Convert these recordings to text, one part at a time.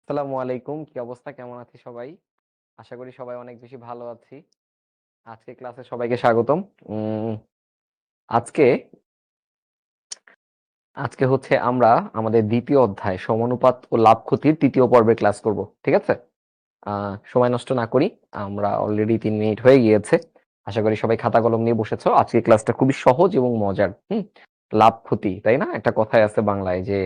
আসসালামু আলাইকুম। কি অবস্থা? কেমন আছি সবাই? আশা করি সবাই অনেক বেশি ভালো আছি। আজকে ক্লাসে সবাইকে স্বাগতম। উম আজকে আজকে হচ্ছে আমরা আমাদের ২য় অধ্যায় সমানুপাত ও লাভ ক্ষতির ৩য় পর্বের ক্লাস করব। ঠিক আছে? সময় নষ্ট না করি। আমরা অলরেডি ৩ মিনিট হয়ে গিয়েছে। আশা করি সবাই খাতা কলম নিয়ে বসেছো। আজকের ক্লাসটা খুবই সহজ এবং মজার। লাভ ক্ষতি, তাই না? একটা কথাই আছে বাংলায় যে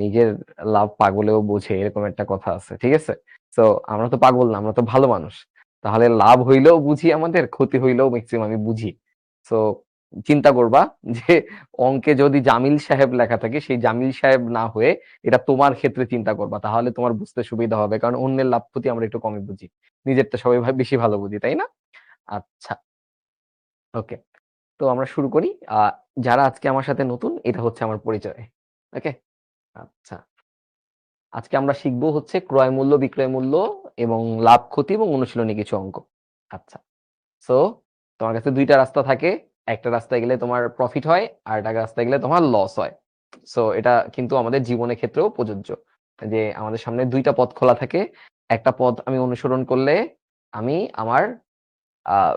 নিজের লাভ পাগলেও বোঝে, এরকম একটা কথা আছে। ঠিক আছে? সো আমরা তো পাগল না, আমরা তো ভালো মানুষ। তাহলে লাভ হইলেও বুঝি আমাদের, ক্ষতি হইলেও মেক্সিমামই বুঝি। সো চিন্তা করবা যে অঙ্কে যদি জামিল সাহেব লেখা থাকে সেই জামিল সাহেব না হয়ে এটা তোমার ক্ষেত্রে চিন্তা করবা, তাহলে তোমার বুঝতে সুবিধা হবে। কারণ অন্যের লাভ ক্ষতি আমরা একটু কমই বুঝি, নিজেরটা সবাই বেশি ভালো বুঝি, তাই না? আচ্ছা, ওকে। তো আমরা শুরু করি। যারা আজকে আমার সাথে নতুন, এটা হচ্ছে আমার পরিচয়। ওকে। আচ্ছা, আজকে আমরা শিখবো হচ্ছে ক্রয় মূল্য, বিক্রয় মূল্য এবং লাভ ক্ষতি এবং অনুশীলনী কিছু অঙ্ক। আচ্ছা, সো তোমার কাছে দুইটা রাস্তা থাকে। একটা রাস্তায় গেলে তোমার প্রফিট হয়, আর একটা রাস্তায় গেলে তোমার লস হয়। সো এটা কিন্তু আমাদের জীবনের ক্ষেত্রেও প্রযোজ্য, যে আমাদের সামনে দুইটা পথ খোলা থাকে। একটা পথ আমি অনুসরণ করলে আমি আমার আহ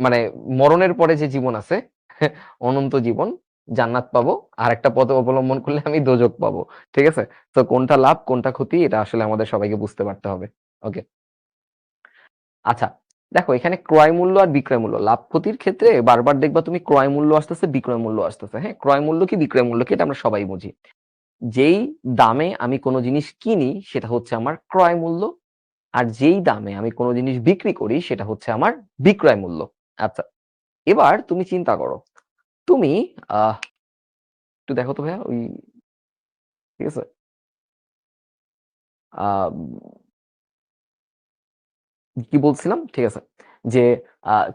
মানে মরণের পরে যে জীবন আছে, অনন্ত জীবন, জান্নাত পাবো। আর একটা পথ অবলম্বন করলে আমি দোজখ পাবো। ঠিক আছে? তো কোনটা লাভ কোনটা ক্ষতি, এটা আসলে আমাদের সবাইকে বুঝতে পারতে হবে। ওকে। আচ্ছা, দেখো এখানে ক্রয় মূল্য আর বিক্রয় মূল্য, লাভ ক্ষতির ক্ষেত্রে বারবার দেখবা তুমি ক্রয় মূল্য আসতেছে, বিক্রয় মূল্য আসতেছে। হ্যাঁ, ক্রয় মূল্য কি বিক্রয় মূল্য কি এটা আমরা সবাই বুঝি। যেই দামে আমি কোনো জিনিস কিনি সেটা হচ্ছে আমার ক্রয় মূল্য, আর যেই দামে আমি কোনো জিনিস বিক্রি করি সেটা হচ্ছে আমার বিক্রয় মূল্য। আচ্ছা, এবার তুমি চিন্তা করো, তুমি আহ একটু দেখো তো ভাইয়া ওই, ঠিক আছে? আহ কি বলছিলাম, ঠিক আছে, যে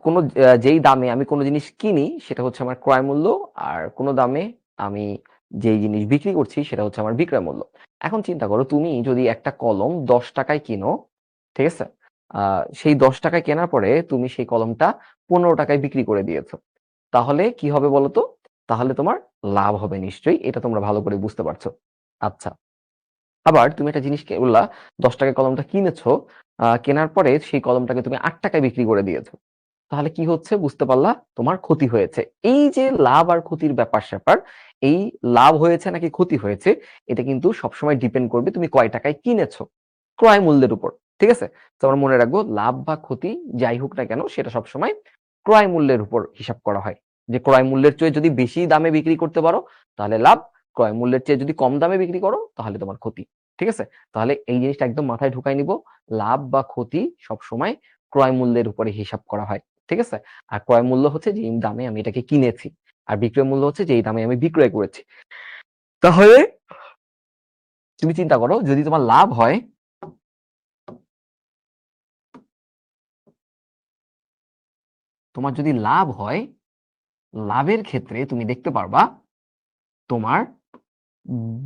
কোনো যেই দামে আমি কোনো জিনিস কিনি সেটা হচ্ছে আমার ক্রয় মূল্য, আর কোনো দামে আমি যেই জিনিস বিক্রি করছি সেটা হচ্ছে আমার বিক্রয় মূল্য। এখন চিন্তা করো, তুমি যদি একটা কলম ১০ টাকায় কিনো, ঠিক আছে, সেই ১০ টাকায় কেনার পরে তুমি সেই কলমটা ১৫ টাকায় বিক্রি করে দিয়েছো, তাহলে কি হবে বলো তো? তাহলে তোমার লাভ হবে নিশ্চয়ই, এটা তোমরা ভালো করে বুঝতে পারছো। আচ্ছা, আবার তুমি একটা জিনিস বললা, ১০ টাকায় কলমটা কিনেছো, কেনার পরে সেই কলমটাকে তুমি ৮ টাকায় বিক্রি করে দিয়েছো, তাহলে কি হচ্ছে বুঝতে পারলা? তোমার ক্ষতি হয়েছে। এই যে লাভ আর ক্ষতির ব্যাপার স্যাপার, এই লাভ হয়েছে নাকি ক্ষতি হয়েছে, এটা কিন্তু সবসময় ডিপেন্ড করবে তুমি কয় টাকায় কিনেছো, ক্রয় মূল্যের উপর। ঠিক আছে? তো আমরা মনে রাখবো, লাভ বা ক্ষতি যাই হোক না কেন সেটা সবসময় ক্রয় মূল্যের উপর হিসাব করা হয়। যে ক্রয় মূল্যের চেয়ে যদি বেশি দামে বিক্রি করতে পারো তাহলে লাভ, ক্রয় মূল্যের চেয়ে যদি কম দামে বিক্রি করো তাহলে তোমার ক্ষতি। ঠিক আছে? তাহলে এই জিনিসটা একদম মাথায় ঢুকাই নিব, লাভ বা ক্ষতি সবসময় ক্রয় মূল্যের উপরে হিসাব করা হয়। ঠিক আছে? আর ক্রয় মূল্য হচ্ছে যে দামে আমি এটাকে কিনেছি, আর বিক্রয় মূল্য হচ্ছে যে দামে আমি বিক্রয় করেছি। তাহলে তুমি চিন্তা করো, যদি তোমার লাভ হয়, তোমার যদি লাভ হয়, লাভের ক্ষেত্রে তুমি দেখতে পারবা তোমার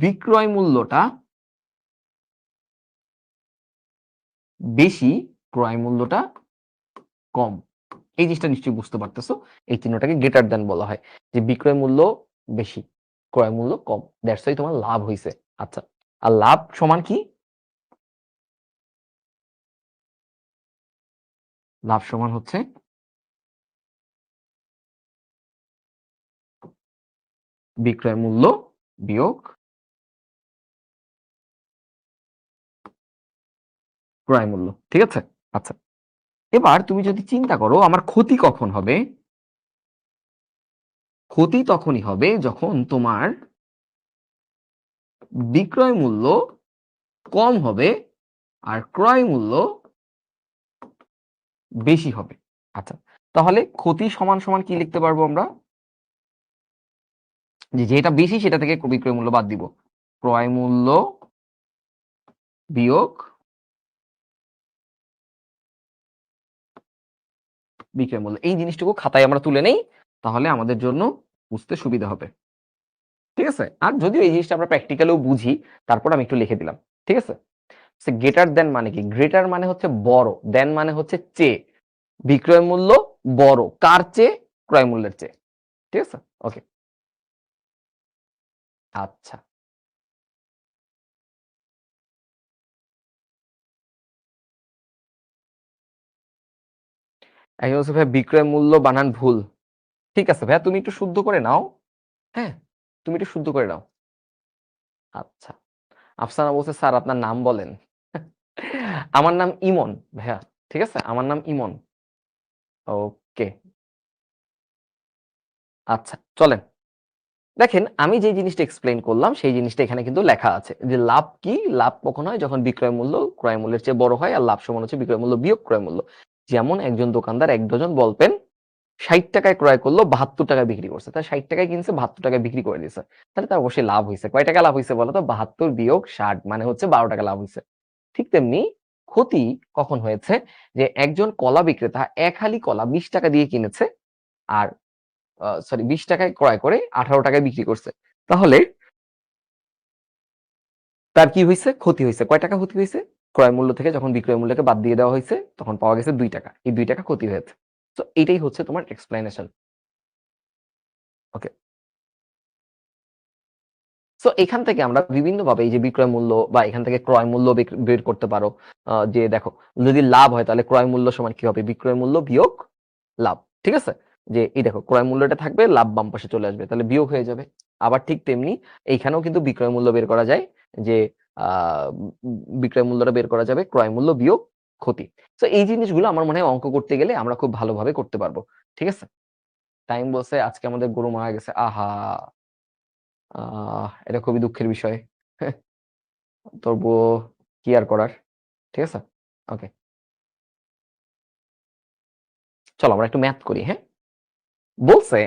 বিক্রয় মূল্যটা বেশি, ক্রয় মূল্যটা কম। এই জিনিসটা নিশ্চয়ই বুঝতে পারতেছো। এই চিহ্নটাকে গ্রেটার দ্যান বলা হয়, যে বিক্রয় মূল্য বেশি, ক্রয় মূল্য কম, দ্যাটস ওয়াই তোমার লাভ হইছে। আচ্ছা, আর লাভ সমান কি? লাভ সমান হচ্ছে বিক্রয় মূল্য বিয়োগ ক্রয় মূল্য। ঠিক আছে? আচ্ছা, এবার তুমি যদি চিন্তা করো আমার ক্ষতি কখন হবে, ক্ষতি তখনই হবে যখন তোমার বিক্রয় মূল্য কম হবে আর ক্রয় মূল্য বেশি হবে। আচ্ছা, তাহলে ক্ষতি সমান সমান কি লিখতে পারবো আমরা? যে যেটা বেশি সেটা থেকে বিক্রয় মূল্য বাদ দিব, ক্রয় মূল্য বিয়োগ বিক্রয় মূল্য। এই জিনিসটুকু খাতায় আমরা তুলে নেই, তাহলে আমাদের জন্য বুঝতে সুবিধা হবে। ঠিক আছে? আর যদিও এই জিনিসটা আমরা প্র্যাকটিক্যালেও বুঝি, তারপর আমি একটু লিখে দিলাম। ঠিক আছে? গ্রেটার দেন মানে কি? গ্রেটার মানে হচ্ছে বড়, দেন মানে হচ্ছে চেয়ে। বিক্রয় মূল্য বড় কার চেয়ে? ক্রয় মূল্যের চেয়ে। ঠিক আছে? ওকে। আচ্ছা, একজন বলছে ভাইয়া বিক্রয় মূল্য বানান ভুল। ঠিক আছে ভাইয়া, তুমি একটু শুদ্ধ করে নাও। হ্যাঁ, তুমি একটু শুদ্ধ করে নাও। আচ্ছা, আফসানা বলছে স্যার আপনার নাম বলেন। আমার নাম ইমন ভাইয়া। ঠিক আছে, আমার নাম ইমন। ওকে, আচ্ছা চলেন। দেখেন আমি যে জিনিসটা এক্সপ্লেইন করলাম সেই জিনিসটা এখানে কিন্তু লেখা আছে যে লাভ কি, লাভ কখন হয় যখন বিক্রয় মূল্য ক্রয় মূল্যের চেয়ে বড় হয়, আর লাভ সমান হচ্ছে বিক্রয় মূল্য বিয়োগ ক্রয় মূল্য। যেমন একজন দোকানদার ১ ডজন বল পেন ৬০ টাকায় ক্রয় করলো, ৭২ টাকায় বিক্রি করছে। তার ৬০ টাকায় কিনছে, ৭২ টাকায় বিক্রি করে দিছে। তাহলে তার অবশ্যই লাভ হয়েছে। কয় টাকা লাভ হয়েছে বলো তো? ৭২ বিয়োগ ৬০ মানে হচ্ছে ১২ টাকা লাভ হয়েছে। ঠিক তেমনি ক্ষতি কখন হয়েছে, যে একজন কলা বিক্রেতা এক হালি কলা ২০ টাকা দিয়ে কিনেছে, আর সরি ২০ টাকায় ক্রয় করে ১৮ টাকায় বিক্রি করছে। তাহলে তার কি হইছে? ক্ষতি হইছে। কয় টাকা ক্ষতি হইছে? ক্রয় মূল্য থেকে যখন বিক্রয় মূল্যকে বাদ দিয়ে দেওয়া হইছে, তখন পাওয়া গেছে ২ টাকা। এই ২ টাকা ক্ষতি হয়েছে। তো এটাই হচ্ছে তোমার এক্সপ্লেনেশন। ওকে। সো এখান থেকে আমরা বিভিন্নভাবে এই যে বিক্রয় মূল্য বা এখান থেকে ক্রয় মূল্য বের করতে পারো। যে দেখো, যদি লাভ হয় তাহলে ক্রয় মূল্য সমান কি হবে? বিক্রয় মূল্য বিয়োগ লাভ। ঠিক আছে? যে এই দেখো ক্রয় মূল্যটা থাকবে, লাভ বাম পাশে চলে আসবে। তাহলে বিয়োগ হয়ে যাবে। আবার ঠিক তেমনি এইখানেও কিন্তু বিক্রয় মূল্য বের করা যায়, যে আ বিক্রয় মূল্যটা বের করা যাবে ক্রয় মূল্য বিয়োগ ক্ষতি। সো এই জিনিসগুলো আমার মনে হয় অঙ্ক করতে গেলে আমরা খুব ভালোভাবে করতে পারবো। ঠিক আছে? টাইম বলছে আজকে আমাদের গরু মারা গেছে। আহা! এটা খুবই দুঃখের বিষয়। তবুও কি আর করার? ঠিক আছে? ওকে। চলো আমরা একটু ম্যাথ করি, হ্যাঁ? বলছে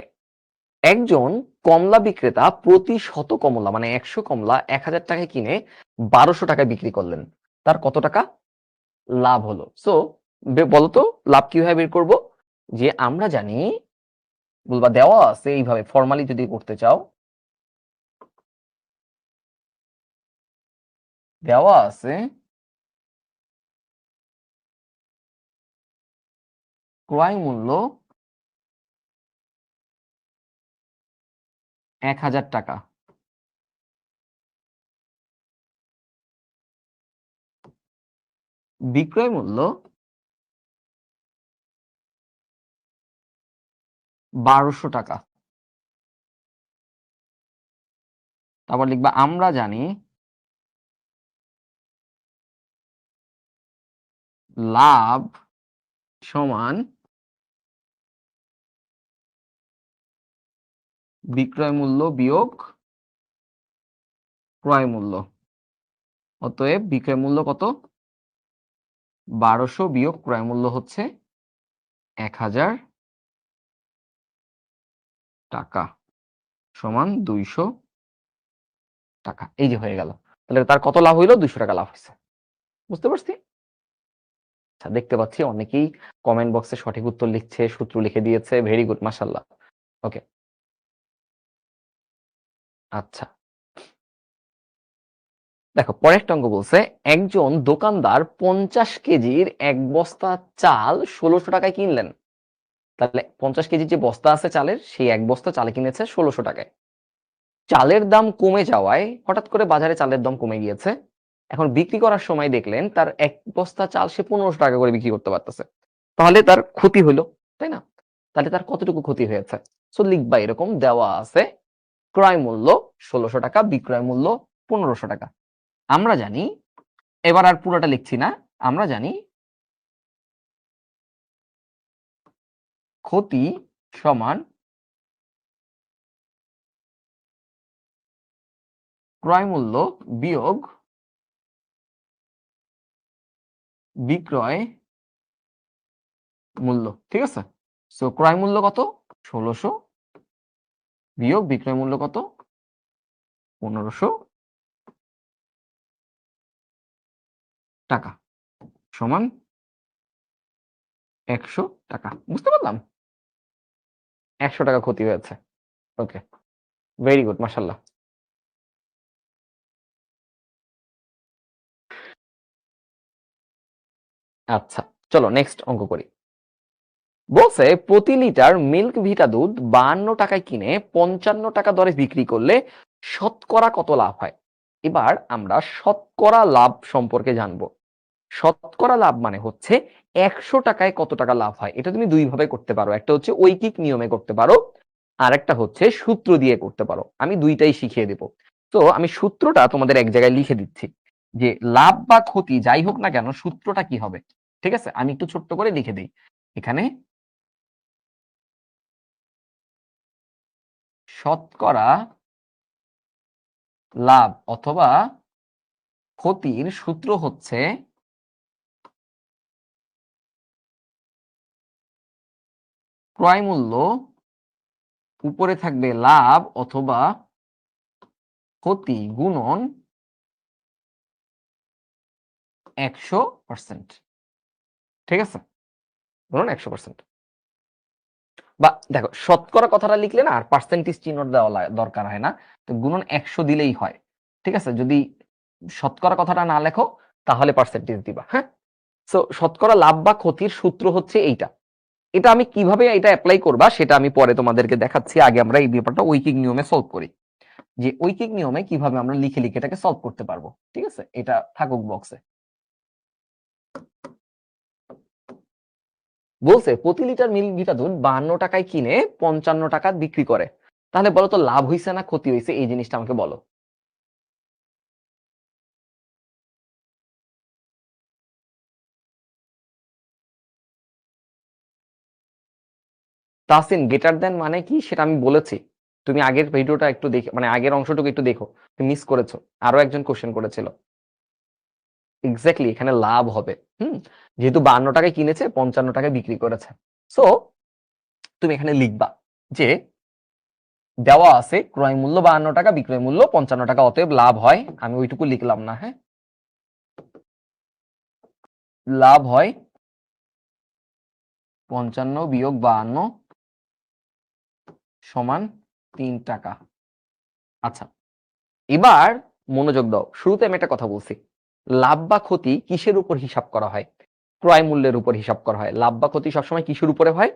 একজন কমলা বিক্রেতা প্রতি শত কমলা মানে ১০০ কমলা ১,০০০ টাকায় কিনে ১২০০ টাকায় বিক্রি করলেন। তার কত টাকা লাভ হলো? সো বলতো লাভ কিভাবে বের করব? যে আমরা জানি, বলবা দেওয়া আছে এইভাবে ফরমালি যদি করতে চাও, দেওয়া আছে ক্রয় মূল্য ১,০০০ টাকা। বিক্রয় মূল্য ১২০০ টাকা। তারপর লিখবা আমরা জানি লাভ সমান বিক্রয় মূল্য বিয়োগ ক্রয় মূল্য। অতএব বিক্রয় মূল্য কত? ১২০০ বিয়োগ ক্রয় মূল্য হচ্ছে ১,০০০ টাকা সমান ২০০ টাকা। এই যে হয়ে গেল। তাহলে তার কত লাভ হইল? ২০০ টাকা লাভ হইছে। বুঝতে পারছি? আচ্ছা, দেখতে পাচ্ছি অনেকেই কমেন্ট বক্সে সঠিক উত্তর লিখছে, সূত্র লিখে দিয়েছে। ভেরি গুড, মাশাআল্লাহ। ওকে, আচ্ছা। দেখো পরেরটা অঙ্ক বলছে একজন দোকানদার ৫০ কেজির এক বস্তা চাল ১৬০০ টাকায় কিনলেন। তাহলে ৫০ কেজির যে বস্তা আছে চালের, সেই এক বস্তা চাল কিনেছে ১৬০০ টাকায়। চালের দাম কমে যাওয়ায় হঠাৎ করে বাজারে চালের দাম কমে গিয়েছে। এখন বিক্রি করার সময় দেখলেন তার এক বস্তা চাল সে ১৫০০ টাকা করে বিক্রি করতে পারতেছে। তাহলে তার ক্ষতি হইল, তাই না? তাহলে তার কতটুকু ক্ষতি হয়েছে? সো লিখবা এরকম দেওয়া আছে ক্রয় মূল্য ১৬০০ টাকা, বিক্রয় মূল্য ১৫০০ টাকা। আমরা জানি, এবার আর পুরোটা লিখছি না। আমরা জানি ক্ষতি সমান ক্রয় মূল্য বিয়োগ বিক্রয় মূল্য। ঠিক আছে? সো ক্রয় মূল্য কত? ১৬০০ বিয়োগ বিক্রয় মূল্য কত? ১৫০০ টাকা সমান ১০০ টাকা। বুঝতে পারলাম? ১০০ টাকা ক্ষতি হয়েছে। ওকে, ভেরি গুড, মাশাআল্লাহ। আচ্ছা, চলো নেক্সট অঙ্ক করি। বলছে প্রতি লিটার মিল্ক ভিটা দুধ ৫২ টাকায় কিনে ৫৫ টাকা দরে বিক্রি করলে শতকরা কত লাভ হয়? এবার আমরা শতকরা লাভ সম্পর্কে জানবো। শতকরা লাভ মানে হচ্ছে 100 টাকায় কত টাকা লাভ হয়। এটা তুমি দুই ভাবে করতে পারো, একটা হচ্ছে ঐকিক নিয়মে করতে পারো, আর একটা হচ্ছে সূত্র দিয়ে করতে পারো। আমি দুইটাই শিখিয়ে দেব। তো আমি সূত্রটা তোমাদের এক জায়গায় লিখে দিচ্ছি, যে লাভ বা ক্ষতি যাই হোক না কেন সূত্রটা কি হবে। ঠিক আছে, আমি একটু ছোট্ট করে লিখে দিই এখানে। শতকরা লাভ অথবা ক্ষতির সূত্র হচ্ছে ক্রয় মূল্য উপরে থাকবে লাভ অথবা ক্ষতি গুণন 100%। ঠিক আছে, গুণন 100%। বা দেখো শতকরা কথাটা লিখলে না আর পার্সেন্টেজ চিহ্ন দেওয়া দরকার হয় না, তো গুণন 100 দিলেই হয়। ঠিক আছে, যদি শতকরা কথাটা না লেখো তাহলে পার্সেন্টেজ দিবা। হ্যাঁ, সো শতকরা লাভ বা ক্ষতির সূত্র হচ্ছে এইটা। এটা আমি কিভাবে এটা অ্যাপ্লাই করবা সেটা আমি পরে তোমাদেরকে দেখাচ্ছি। আগে আমরা এই ব্যাপারটা ঐকিক নিয়মে সলভ করি, যে ঐকিক নিয়মে কিভাবে আমরা লিখে লিখে এটাকে সলভ করতে পারবো। ঠিক আছে, এটা থাকুক বক্সে। বলছে প্রতি লিটার মিল্ক ভিটা দুধ 52 টাকায় কিনে 55 টাকা বিক্রি করে, তাহলে বলো তো লাভ হয়েছে না ক্ষতি হয়েছে, এই জিনিসটা আমাকে বলো। তাহসিন, গ্রেটার দেন মানে কি সেটা আমি বলেছি, তুমি আগের ভিডিওটা একটু দেখে, মানে আগের অংশটুকু একটু দেখো, তুমি মিস করেছো। আরো একজন কোশ্চেন করেছিল। এক্স্যাক্টলি, এখানে লাভ হবে। যেহেতু 52 টাকায় কিনেছে 55 টাকায় বিক্রি করেছে, সো তুমি এখানে লিখবা যে দেওয়া আছে ক্রয় মূল্য 52 টাকা, বিক্রয় মূল্য 55 টাকা, অতএব লাভ হয়, আমি ওইটুকু লিখলাম না। হ্যাঁ, লাভ হয় 55 বিয়োগ 52 সমান 3 টাকা। আচ্ছা, এবার মনোযোগ দাও, শুরুতে আমি একটা কথা বলছি, লাভ বা ক্ষতি কিসের উপর হিসাব করা হয়? ক্রয় মূল্যের উপর হিসাব করা হয়। লাভ বা ক্ষতি সবসময় কিসের উপরে হয়?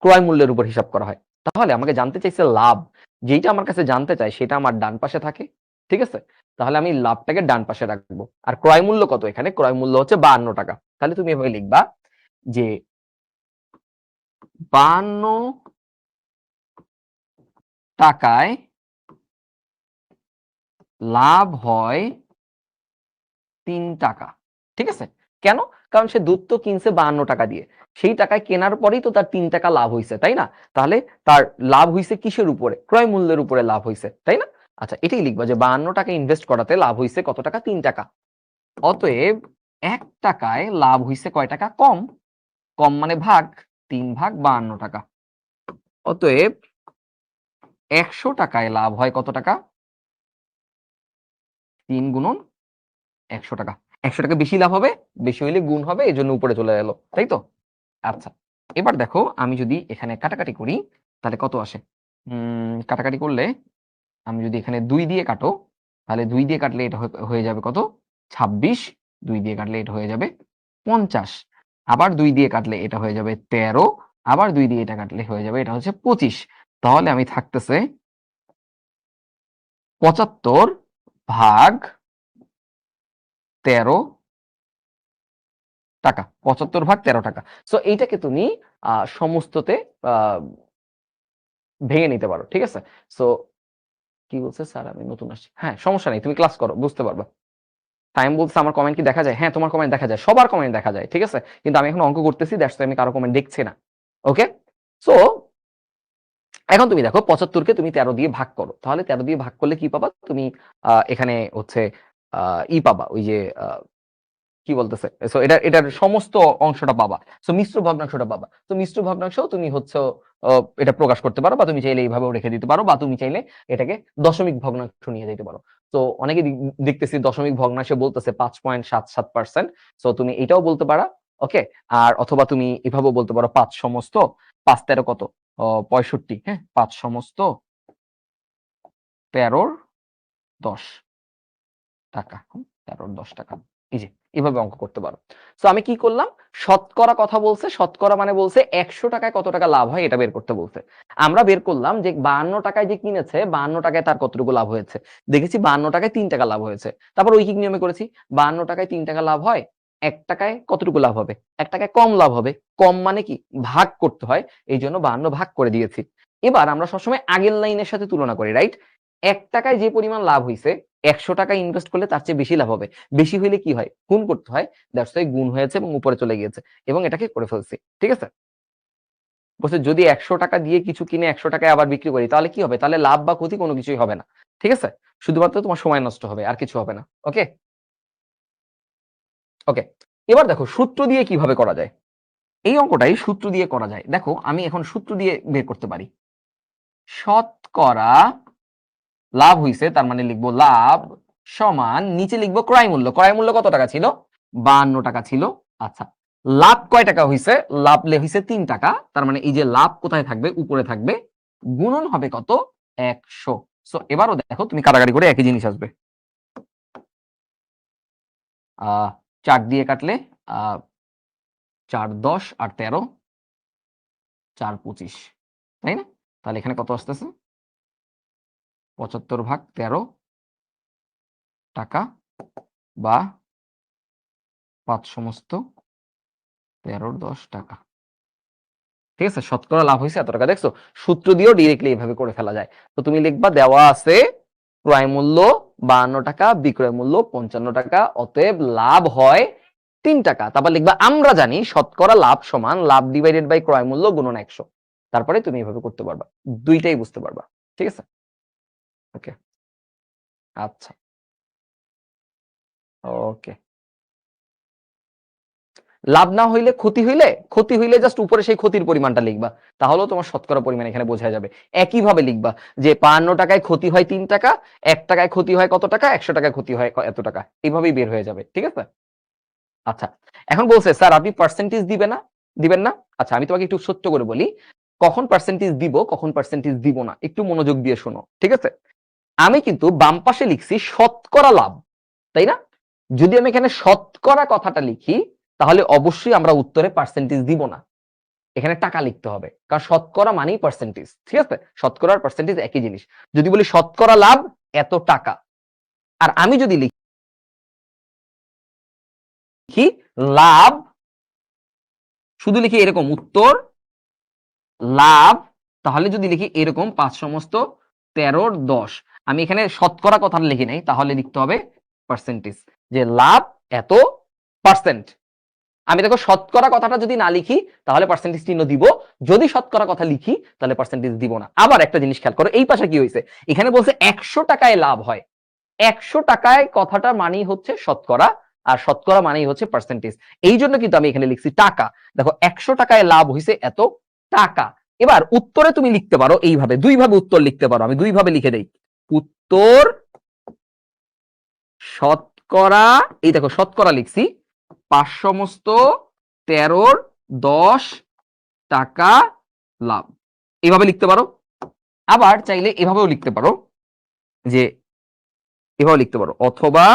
ক্রয় মূল্যের উপর হিসাব করা হয়। তাহলে আমাকে জানতে চাইছে লাভ, যেটা আমার কাছে জানতে চাই সেটা আমার ডান পাশে থাকে। ঠিক আছে, তাহলে আমি লাভটাকে ডান পাশে রাখবো। আর ক্রয় মূল্য কত? এখানে ক্রয় মূল্য হচ্ছে 52 টাকা। তাহলে তুমি এভাবে লিখবা যে 52 টাকায় লাভ হয় 3 টাকা। ঠিক আছে, কেন? কারণ সে দুধ তো কিনছে 52 টাকা দিয়ে, সেই টাকায় কেনার পরেই তো তার 3 টাকা লাভ হয়েছে, তাই না? তাহলে তার লাভ হয়েছে কিসের উপরে? ক্রয় মূল্যের উপরে লাভ হয়েছে, তাই না? আচ্ছা, এটাই লিখবা যে 52 টাকা ইনভেস্ট করাতে লাভ হয়েছে কত টাকা? 3 টাকা। অতএব 1 টাকায় লাভ হয়েছে কয় টাকা? কম। কম মানে ভাগ, 3 ভাগ 52 টাকা। অতএব 100 টাকায় লাভ হয় কত টাকা? 3 গুণন 100 টাকা। 100 টাকা বেশি লাভ হবে, বেশি হইলে গুণ হবে, এই জন্য উপরে চলে এলো, তাই তো? আচ্ছা, এবার দেখো আমি যদি এখানে কাটাকাটি করি তাহলে কত আসে। কাটাকাটি করলে আমি যদি এখানে 2 দিয়ে কাটো, তাহলে 2 দিয়ে কাটলে এটা হয়ে যাবে কত? 26। 2 দিয়ে কাটলে এটা হয়ে যাবে 50। আবার 2 দিয়ে কাটলে এটা হয়ে যাবে 13। আবার 2 দিয়ে এটা কাটলে হয়ে যাবে এটা হচ্ছে 25। তাহলে আমি থাকতেছে 75 ভাগ 13 টাকা। 75 ভাগ 13 টাকা। সো এইটাকে তুমি সমস্ততে আহ ভেঙে নিতে পারো। ঠিক আছে, সো কি বলছে স্যার, আমি নতুন আসছি। হ্যাঁ, সমস্যা নেই, তুমি ক্লাস করো, বুঝতে পারবা। টাইম বলছে আমার কমেন্ট কি দেখা যায়? হ্যাঁ, তোমার কমেন্ট দেখা যায়, সবার কমেন্ট দেখা যায়। ঠিক আছে, কিন্তু আমি এখন অঙ্ক করতেছি, দ্যাটস আমি কারো কমেন্ট দেখছি না। ওকে, সো এখন তুমি দেখো 75 কে তুমি 13 দিয়ে ভাগ করো, তাহলে 13 দিয়ে ভাগ করলে কি পাবা তুমি? এখানে হচ্ছে ই পাবা, ওই যে কি বলতেছে, সো এটার সমস্ত অংশটা পাবা। সো মিশ্র ভগ্নাংশটা পাবা। তো মিশ্র ভগ্নাংশ তুমি হচ্ছে এটা প্রকাশ করতে পারো, বা তুমি চাইলে এইভাবেও রেখে দিতে পারো, বা তুমি চাইলে এটাকে দশমিক ভগ্নাংশ নিয়ে যেতে পারো। তো অনেকে দেখতেছি দশমিক ভগ্নাংশে বলতেছে 5.77%। সো তুমি এটাও বলতে পারা। ওকে, আর অথবা তুমি এভাবেও বলতে পারো 5 সমস্ত 5 13 কত? 65। হ্যাঁ, 5 সমস্ত 13 10 টাকা। 13 10 টাকা। এই যে এভাবে অঙ্ক করতে পারো। সো আমি কি করলাম? শতকরা কথা বলছে, শতকরা মানে বলছে 100 টাকায় কত টাকা লাভ হয় এটা বের করতে বলছে। আমরা বের করলাম যে 52 টাকায় যে কিনেছে 52 টাকায় তার কতটুকু লাভ হয়েছে। দেখেছি 52 টাকায় 3 টাকা লাভ হয়েছে। তারপর ঐকিক নিয়মে করেছি 52 টাকায় 3 টাকা লাভ হয়। 1 টাকায় কতটুকু লাভ হবে? 1 টাকায় কম লাভ হবে। কম মানে কি? ভাগ করতে হয়। এইজন্য 52 ভাগ করে দিয়েছি। এবার আমরা সবসময় আগের লাইনের সাথে তুলনা করি, রাইট? 1 টাকায় যে পরিমাণ লাভ হইছে, 100 টাকা ইনভেস্ট করলে তার চেয়ে বেশি লাভ হবে। বেশি হইলে কি হয়? গুণ করতে হয়। দ্যাটস ওয়াই গুণ হয়েছে এবং উপরে চলে গিয়েছে এবং এটাকে করে ফেলছি। ঠিক আছে? বলছে যদি 100 টাকা দিয়ে কিছু কিনে 100 টাকায় আবার বিক্রি করি তাহলে কি হবে? তাহলে লাভ বা ক্ষতি কোনো কিছুই হবে না। ঠিক আছে? শুধুমাত্র তোমার সময় নষ্ট হবে, আর কিছু হবে না। ওকে? ওকে। এবার দেখো সূত্র দিয়ে কিভাবে করা যায়? এই অঙ্কটাই সূত্র দিয়ে করা যায়। দেখো আমি এখন সূত্র দিয়ে বের করতে পারি। শতকরা লাভ হইছে, তার মানে লিখবো লাভ সমান নিচে লিখবো ক্রয় মূল্য। ক্রয় মূল্য কত টাকা ছিল? 52 টাকা ছিল। আচ্ছা, লাভ কয় টাকা হইছে? লাভ হইছে 3 টাকা। তার মানে এই যে লাভ কোথায় থাকবে? উপরে থাকবে। গুণন হবে কত? 100। সো এবারও দেখো তুমি কাটাকাটি করে একই জিনিস আসবে। 4 দিয়ে কাটলে 4 10 আর 13 4 25, তাই না? তাহলে এখানে কত আসতেছে? 75 ভাগ 13 টাকা বা 5 সমস্ত 13 10 টাকা। ঠিক আছে? শতকরা লাভ হইছে এত টাকা। দেখছো? সূত্র দিয়েও ডিরেক্টলি এভাবে করে ফেলা যায়। তো তুমি লিখবা দেওয়া আছে ক্রয় মূল্য 52 টাকা, বিক্রয় মূল্য 55 টাকা, অতএব লাভ হয় 3 টাকা। তারপর লিখবা আমরা জানি শতকরা লাভ সমান লাভ ডিভাইডেড বাই ক্রয় মূল্য গুণন 100। তারপরে তুমি এভাবে করতে পারবা। দুইটাই বুঝতে পারবা। ঠিক আছে? ওকে। আচ্ছা। ওকে। লাভ না হইলে ক্ষতি হইলে জাস্ট উপরে সেই ক্ষতির পরিমাণটা লিখবা, তাহলেও তোমার শতকরা পরিমাণ এখানে বোঝা যাবে। একইভাবে লিখবা যে 52 টাকায় ক্ষতি হয় 3 টাকা, 1 টাকায় ক্ষতি হয় কত টাকা, 100 টাকায় ক্ষতি হয় এত টাকা। এইভাবেই বের হয়ে যাবে। ঠিক আছে? আচ্ছা, এখন বলছে স্যার আপনি পার্সেন্টেজ দিবেন না? আচ্ছা, আমি তোমাকে একটু ছোট্ট করে বলি কখন পার্সেন্টেজ দিব, কখন পার্সেন্টেজ দিব না, একটু মনোযোগ দিয়ে শোনো। ঠিক আছে? আমি কিন্তু বাম পাশে লিখছি শতকরা লাভ, তাই না? যদি আমি এখানে শতকরা কথাটা লিখি তাহলে অবশ্যই আমরা উত্তরে পার্সেন্টেজ দিব না, এখানে টাকা লিখতে হবে, কারণ শতকরা মানেই পার্সেন্টেজ। ঠিক আছে? শতকরা আর পার্সেন্টেজ একই জিনিস। যদি বলি শতকরা লাভ এত টাকা, আর আমি যদি লিখি লাভ, শুধু লিখি এরকম উত্তর লাভ, তাহলে যদি লিখি এরকম 5 সমস্ত 13 10, আমি এখানে শতকরা কথাটা লিখি নাই, তাহলে লিখতে হবে পার্সেন্টেজ, যে লাভ এত পার্সেন্ট। আমি দেখো শতকরা কথাটা যদি না লিখি তাহলে পার্সেন্টেজ চিহ্ন দিব, যদি শতকরা কথা লিখি তাহলে পার্সেন্টেজ দিব না। আবার একটা জিনিস খেয়াল করো, এই পাশে কি হয়েছে? এখানে বলছে 100 টাকায় লাভ হয়। 100 টাকায় কথাটা মানেই হচ্ছে শতকরা, আর শতকরা মানেই হচ্ছে পার্সেন্টেজ। এই জন্য কিন্তু আমি এখানে লিখছি টাকা। দেখো 100 টাকায় লাভ হয়েছে এত টাকা। এবার উত্তরে তুমি লিখতে পারো এইভাবে, দুইভাবে উত্তর লিখতে পারো। আমি দুইভাবে লিখে দেই। উত্তর শতকরা, এই দেখো শতকরা লিখছি 5 সমস্ত 13 10 টাকা লাভ, এভাবে লিখতে পারো। আবার চাইলে এভাবেও লিখতে পারো, যে এভাবে লিখতে পারো, অথবা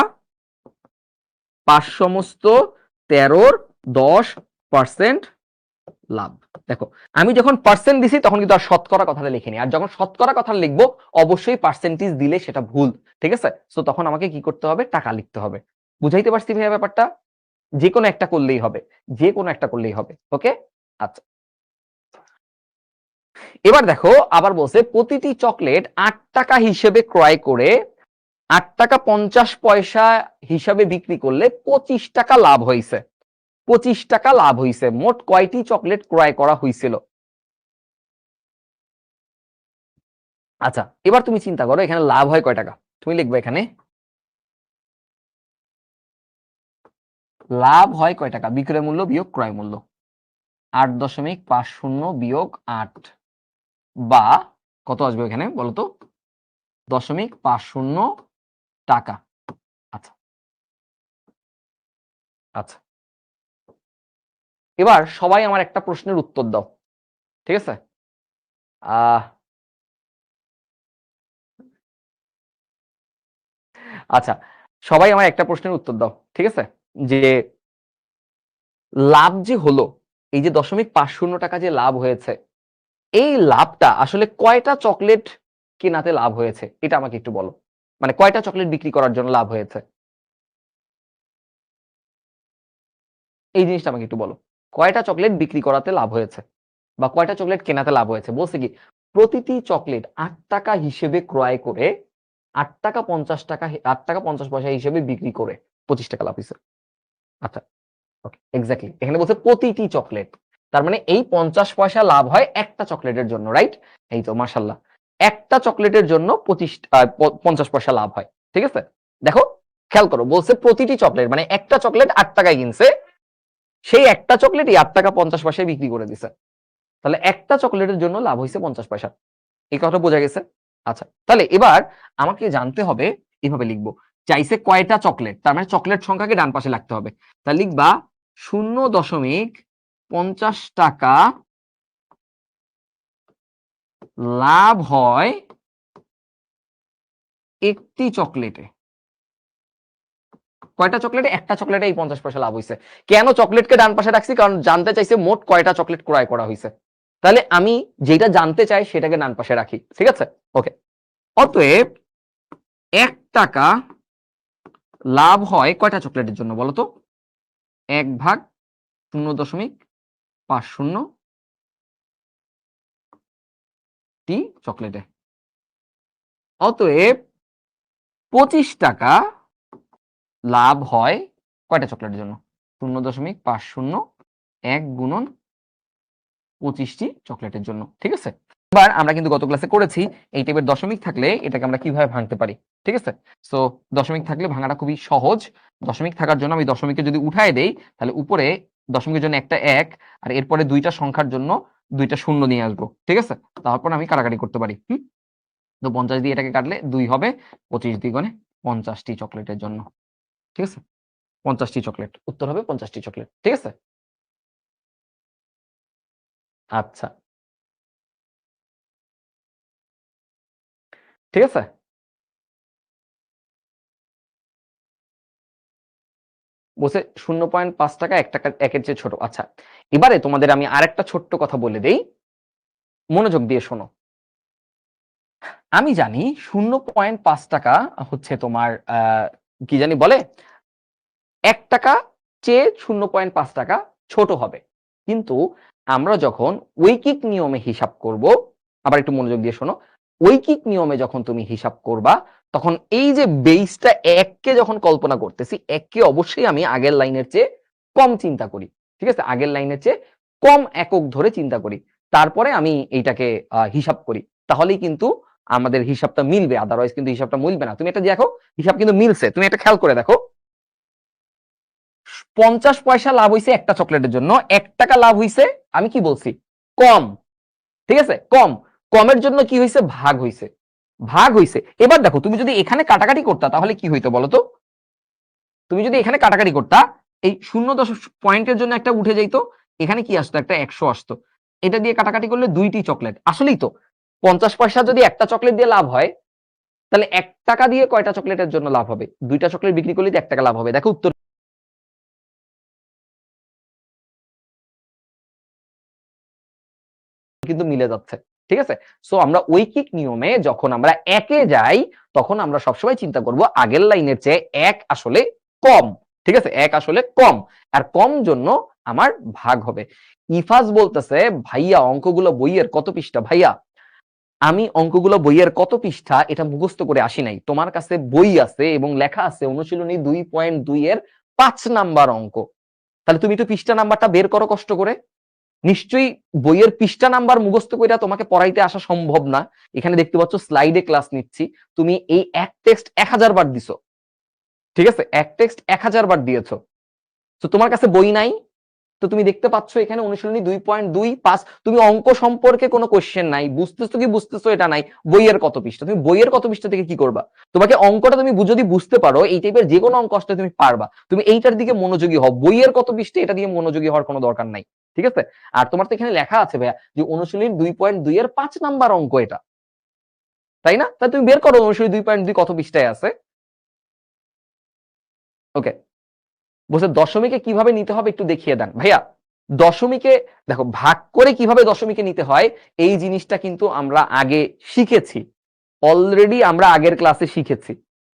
5 সমস্ত 13 10% লাভ। দেখো আমি যখন পার্সেন্ট দিছি তখন কিন্তু আর শতকরা কথাটা লিখিনি, আর যখন শতকরা কথা লিখবো অবশ্যই পার্সেন্টেজ দিলে সেটা ভুল। ঠিক আছে? সো তখন আমাকে কি করতে হবে? টাকা লিখতে হবে। বুঝাইতে পারছি ভাইয়া ব্যাপারটা? যে কোনো একটা করলেই হবে, যে কোনো একটা করলেই হবে। ওকে? আচ্ছা, এবার দেখো আবার বলছে প্রতিটি চকলেট 8 টাকা হিসেবে ক্রয় করে 8 টাকা 50 পয়সা হিসাবে বিক্রি করলে 25 টাকা লাভ হয়েছে। 25 টাকা লাভ হয়েছে। মোট কয়টি চকলেট ক্রয় করা হয়েছিল? আচ্ছা, এবার তুমি চিন্তা করো এখানে লাভ হয় কয় টাকা? তুমি লিখবে এখানে লাভ হয় কয় টাকা? বিক্রয় মূল্য বিয়োগ ক্রয় মূল্য, 8.50 বিয়োগ 8, বা কত আসবে এখানে বলতো? 0.50 টাকা। আচ্ছা আচ্ছা, এবার সবাই আমার একটা প্রশ্নের উত্তর দাও। ঠিক আছে? আহ আচ্ছা, সবাই আমার একটা প্রশ্নের উত্তর দাও। ঠিক আছে? যে লাভ যে হলো, এই যে 0.50 টাকা যে লাভ হয়েছে, এই লাভটা আসলে কয়টা চকলেট কেনাতে লাভ হয়েছে? এটা আমাকে একটু বলো। মানে কয়টা চকলেট বিক্রি করার জন্য লাভ হয়েছে? এই জিনিসটা আমাকে একটু বলো, কয়টা চকলেট বিক্রি করাতে লাভ হয়েছে বা কয়টা চকলেট কেনাতে লাভ হয়েছে? বলছে কি প্রতিটি চকলেট 8 টাকা হিসেবে ক্রয় করে 8 টাকা 50 টাকা 8 টাকা 50 পয়সা হিসেবে বিক্রি করে 25 টাকা লাভ হয়েছে। আচ্ছা, ওকে, এক্স্যাক্টলি এখানে বলছে প্রতিটি চকলেট, তার মানে এই 50 পয়সা লাভ হয় একটা চকলেটের জন্য, রাইট? এই তো মাশাআল্লাহ, একটা চকলেটের জন্য 50 পয়সা লাভ হয়। ঠিক আছে, দেখো খেয়াল করো, বলছে প্রতিটি চকলেট, মানে একটা চকলেট 8 টাকায় কিনছে, সেই একটা চকলেটই 8 টাকা 50 পয়সায় বিক্রি করে দিছে, তাহলে একটা চকলেটের জন্য লাভ হয়েছে 50 পয়সা। এই কথা বোঝা গেছে? আচ্ছা, তাহলে এবার আমাকে জানতে হবে, এভাবে লিখবো, চাইছে কয়টা চকলেট, তার মানে চকলেট সংখ্যাকে ডান পাশে রাখতে হবে। তাহলে লিখবা 0.50 টাকা লাভ হয় একটি চকলেটে। কয়টা চকলেটে? একটা চকলেটে এই 50 পয়সা লাভ হয়েছে। কেন চকলেটকে ডান পাশে রাখছি? কারণ জানতে চাইছে মোট কয়টা চকলেট ক্রয় করা হয়েছে। তাহলে আমি যেটা জানতে চাই সেটাকে ডান পাশে রাখি। ঠিক আছে, ওকে। অতএব 1 টাকা লাভ হয় কয়টা চকলেটের জন্য বলো তো? 1/0.50 টি চকলেটে। অতএব 25 টাকা লাভ হয় কয়টা চকলেটের জন্য? 0.50 1 গুণন 25টি চকলেটের জন্য। ঠিক আছে, এবার আমরা কিন্তু গত ক্লাসে করেছি এই টাইপের দশমিক থাকলে এটাকে আমরা কিভাবে ভাঙতে পারি। ঠিক আছে, সো দশমিক থাকলে ভাঙাটা খুবই সহজ। দশমিক থাকার জন্য আমি দশমিকে যদি উঠায় দেই, তাহলে উপরে দশমিকের জন্য একটা 1 আর এরপরে দুইটা সংখ্যার জন্য দুইটা শূন্য নিয়ে আসবো। ঠিক আছে, তারপর আমি কাটাকাটি করতে পারি। তো 50 দিয়ে এটাকে কাটলে 2 হবে, 25 দ্বিগুণে 50টি চকলেটের জন্য। ঠিক আছে, 50টি চকলেট, উত্তর হবে 50টি চকলেট। ঠিক আছে, আচ্ছা, ঠিক আছে। বলছে 0.5 টাকা 1 টাকা 1-এর চেয়ে ছোট। আচ্ছা, এবারে তোমাদের আমি আরেকটা ছোট্ট কথা বলে দেই, মনোযোগ দিয়ে শোনো। আমি জানি 0.5 টাকা হচ্ছে তোমার কি জানি বলে, 1 টাকা চেয়ে 0.5 টাকা ছোট হবে। কিন্তু আমরা যখন ঐকিক নিয়মে হিসাব করব, আবার একটু মনোযোগ দিয়ে শোনো, ঐকিক নিয়মে যখন তুমি হিসাব করবা, তখন এই যে বেসটা 1 কে যখন কল্পনা করতেছি, 1 কে অবশ্যই আমি আগের লাইনের চেয়ে কম চিন্তা করি। ঠিক আছে, আগের লাইনের চেয়ে কম একক ধরে চিন্তা করি, তারপরে আমি এইটাকে হিসাব করি, তাহলেই কিন্তু আমাদের হিসাবটা মিলবে, আদারওয়াইজ কিন্তু হিসাবটা মিলবে না। তুমি এটা দেখো, হিসাব কিন্তু মিলছে, তুমি এটা খেয়াল করে দেখো। 50 পয়সা লাভ হইছে একটা চকলেটের জন্য, 1 টাকা লাভ হইছে, আমি কি বলছি? কম। ঠিক আছে, কম, কমের জন্য কি হইছে? ভাগ হইছে, ভাগ হইছে। এবার দেখো, তুমি যদি এখানে কাটাকাটি করতা তাহলে কি হইতো বলো তো? তুমি যদি এখানে কাটাকাটি করতা, এই 0 পয়েন্টের জন্য একটা উঠে যাইতো, এখানে কি আসতো? একটা 100 আসতো। এটা দিয়ে কাটাকাটি করলে 2টি চকলেট, আসলেই তো 50 পয়সা যদি একটা চকলেট দিয়ে লাভ হয়, তাহলে 1 টাকা দিয়ে কয়টা চকলেটের জন্য লাভ হবে? 2টা চকলেট বিক্রি করলে 1 টাকা লাভ হবে। দেখো উত্তর কিন্তু মিলে যাচ্ছে। ঠিক আছে, সো আমরা ঐকিক নিয়মে যখন আমরা একে যাই, তখন আমরা সবসময় চিন্তা করব আগের লাইনের চেয়ে 1 আসলে কম। ঠিক আছে, 1 আসলে কম, আর কম জন্য আমার ভাগ হবে। ইফাজ বলতেছে, ভাইয়া অঙ্কগুলো বইয়ের কত পৃষ্ঠা? ভাইয়া আমি অঙ্কগুলো বইয়ের কত পৃষ্ঠা এটা মুখস্থ করে আসি নাই, তোমার কাছে বই আছে এবং লেখা আছে অনুশীলনী 2.2 এর 5 নাম্বার অঙ্ক। তাহলে তুমি তো পৃষ্ঠা নাম্বারটা বের করো কষ্ট করে। নিশ্চয়ই বইয়ের পৃষ্ঠা নাম্বার মুখস্থ কইরা তোমাকে পড়াইতে আসা সম্ভব না। এখানে দেখতে পাচ্ছ স্লাইডে ক্লাস নিচ্ছি, তুমি এই এক টেক্সট 1000 বার দিছো। ঠিক আছে, এক টেক্সট 1000 বার দিয়েছো, তো তোমার কাছে বই নাই। তো তুমি দেখতে পাচ্ছ এখানে অনুশীলনী 2.25, তুমি অঙ্ক সম্পর্কে কোনো কোশ্চেন নাই, বুঝতেছো কি বুঝতেছো এটা নাই, বইয়ের কত পৃষ্ঠা, তুমি বইয়ের কত পৃষ্ঠা থেকে কি করবা? তোমাকে অঙ্কটা তুমি যদি বুঝতে পারো, এই টাইপের যে কোনো অঙ্ক আসলে তুমি পারবা, তুমি এইটার দিকে মনোযোগী হও, বইয়ের কত পৃষ্ঠা এটা দিয়ে মনোযোগী হওয়ার কোনো দরকার নাই। ঠিক আছে, আর তোমার তো এখানে লেখা আছে ভাইয়া যে অনুশীলনী 2.2 এর 5 নাম্বার অঙ্ক এটা, তাই না? তাই তুমি বের করো অনুশীলনী 2.2 কত পৃষ্ঠায় আছে। ওকে, বলছে দশমিকে কিভাবে নিতে হবে একটু দেখিয়ে দেন। ভাইয়া দশমিকে দেখো, ভাগ করে কিভাবে দশমিকে নিতে হয় এই জিনিসটা কিন্তু আমরা আগে শিখেছি, অলরেডি আমরা আগের ক্লাসে শিখেছি।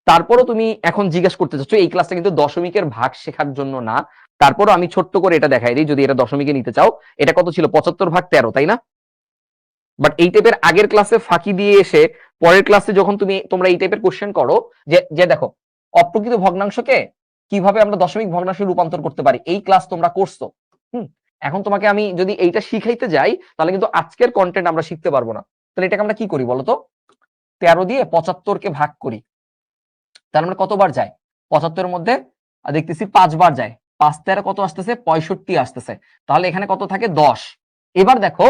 তারপরও তুমি এখন জিজ্ঞাসা করতে চাচ্ছ, এই ক্লাসটা কিন্তু দশমিকের ভাগ শেখার জন্য না, তারপরও আমি ছোট্ট করে এটা দেখাই দিই, যদি এটা দশমিকে নিতে চাও। এটা কত ছিল? 75/13, তাই না? বাট এই টাইপের আগের ক্লাসে ফাঁকি দিয়ে এসে পরের ক্লাসে যখন তোমরা এই টাইপের কোশ্চেন করো, যে যে দেখো অপ্রকৃত ভগ্নাংশকে কিভাবে আমরা দশমিক ভগ্নাংশে রূপান্তর করতে পারি, এই ক্লাস তোমরা করছো। এখন তোমাকে আমি যদি এইটা শিখাইতে যাই, তাহলে কিন্তু আজকের কন্টেন্ট আমরা শিখতে পারবো না। তাহলে এটাকে আমরা কি করি বলতো? 13 দিয়ে 75কে ভাগ করি। তার মানে কতবার যায়? 75-এর মধ্যে দেখতেছি 5 বার যায়। 5 13 কত আসতেছে? 65 আসতেছে। তাহলে এখানে কত থাকে? 10। এবার দেখো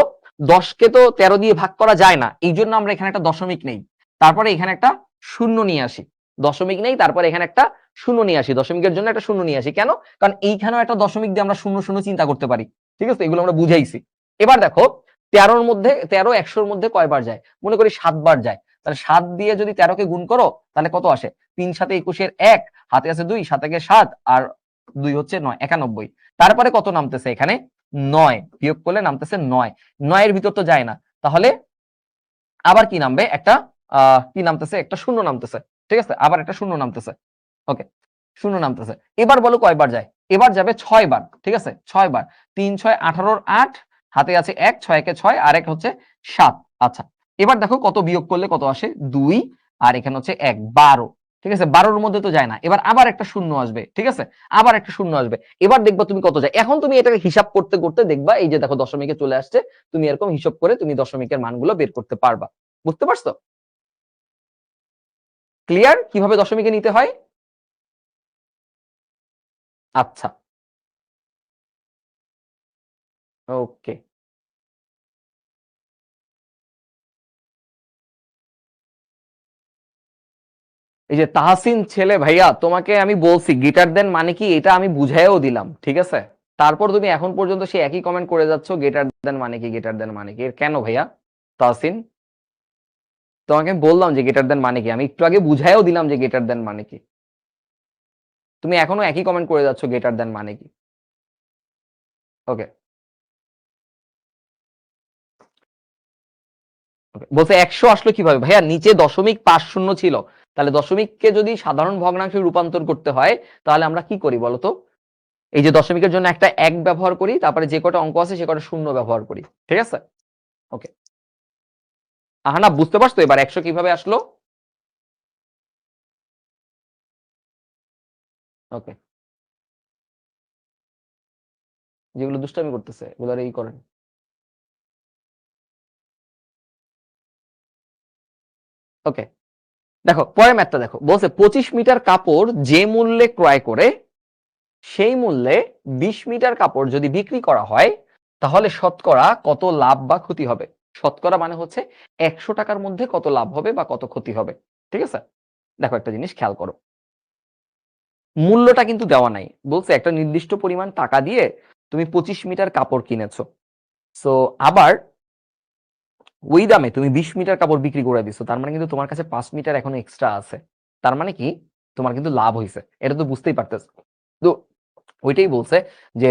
10কে তো 13 দিয়ে ভাগ করা যায় না, এই জন্য আমরা এখানে একটা দশমিক নেই, তারপরে এখানে একটা শূন্য নিয়ে আসি। দশমিক নেই, তারপরে এখানে একটা শূন্য নিয়ে আসি, দশমিকের জন্য একটা শূন্য নিয়ে আসি। কেন? কারণ এইখানেও একটা দশমিক দিয়ে আমরা শূন্য শূন্য চিন্তা করতে পারি। ঠিক আছে, এগুলো আমরা বুঝাইছি। এবার দেখো 13-র মধ্যে 13 100-র মধ্যে কয়বার যায়? মনে করি 7 বার যায়। তাহলে 7 দিয়ে যদি 13কে গুণ করো, তাহলে কত আসে? 3 7 21-এর 1, হাতে আছে 2, 7 একে 7, আর 2 হচ্ছে 9, 91। তারপরে কত নামতেছে এখানে? 9, বিয়োগ করলে নামতেছে 9। 9 এর ভিতর তো যায় না, তাহলে আবার কি নামবে? একটা কি নামতেছে? একটা শূন্য নামতেছে। ঠিক আছে, আবার একটা শূন্য নামতেছে। ওকে, শূন্য নামতেছে। এবার বলো কয়বার যায়? এবার যাবে 6 বার। ঠিক আছে, 6 বার। 3 6 18-র 8, হাতে আছে 1, 6 একে 6, আর 1 হচ্ছে 7। আচ্ছা, এবার দেখো কত বিয়োগ করলে কত আসে? 2, আর এখানে হচ্ছে 1, 12। ঠিক আছে, 12-র মধ্যে তো যায় না। এবার আবার একটা শূন্য আসবে। ঠিক আছে, আবার একটা শূন্য আসবে। এবার দেখবা তুমি কত যায়। এখন তুমি এটাকে হিসাব করতে করতে দেখবা এই যে দেখো দশমিকে চলে আসছে। তুমি এরকম হিসাব করে তুমি দশমিকের মানগুলো বের করতে পারবা। বুঝতে পারছো? ক্লিয়ার কিভাবে দশমিকে নিতে হয়? আচ্ছা, ওকে। এই যে তাহসিন ছেলে ভাইয়া, তোমাকে আমি বলছি গেটার দেন মানে কি, এটা আমি বুঝাইও দিলাম। ঠিক আছে, তারপর তুমি এখন পর্যন্ত সে একই কমেন্ট করে যাচ্ছ, গেটার দেন মানে কি, গেটার দেন মানে কি। এর কেন ভাইয়া? তাহসিন, তোমাকে আমি বললাম যে গেটার দেন মানে কি, আমি একটু আগে বুঝাইও দিলাম যে গেটার দেন মানে কি। তুমি এখনো একই কমেন্ট করে যাচ্ছ, গেটার দেন মানে কি। ওকে, বলছে 100 আসলো কিভাবে ভাইয়া? নিচে দশমিক 5 শূন্য ছিল, তাহলে দশমিককে যদি সাধারণ ভগ্নাংশে রূপান্তর করতে হয়, তাহলে আমরা কি করি বলতো? এই যে দশমিকের জন্য একটা 1 ব্যবহার করি, তারপরে যে কটা অঙ্ক আছে সে কটা শূন্য ব্যবহার করি। ঠিক আছে, ওকে। আহানা, বুঝতে পারছো এবার 100 কিভাবে আসলো? ওকে, যেগুলো দুষ্টামি করতেছে এগুলো এই করেন। ওকে, দেখো পরের ম্যাথটা দেখো। বলছে 25 মিটার কাপড় যে মূল্যে ক্রয় করে, সেই মূল্যে 20 মিটার কাপড় যদি বিক্রি করা হয়, তাহলে শতকরা কত লাভ বা ক্ষতি হবে? শতকরা মানে হচ্ছে 100 টাকার মধ্যে কত লাভ হবে বা কত ক্ষতি হবে। ঠিক আছে, দেখো একটা জিনিস খেয়াল করো, মূল্যটা কিন্তু দেওয়া নাই। বলছে একটা নির্দিষ্ট পরিমাণ টাকা দিয়ে তুমি 25 মিটার কাপড় কিনেছো। সো আবার ওই দামে তুমি 20 মিটার কাপড় বিক্রি করে দিছো, তার মানে কিন্তু তোমার কাছে 5 মিটার এখন এক্সট্রা আছে। তার মানে কি? তোমার কিন্তু লাভ হয়েছে, এটা তো বুঝতেই পারতেছো। তো ওইটাই বলছে যে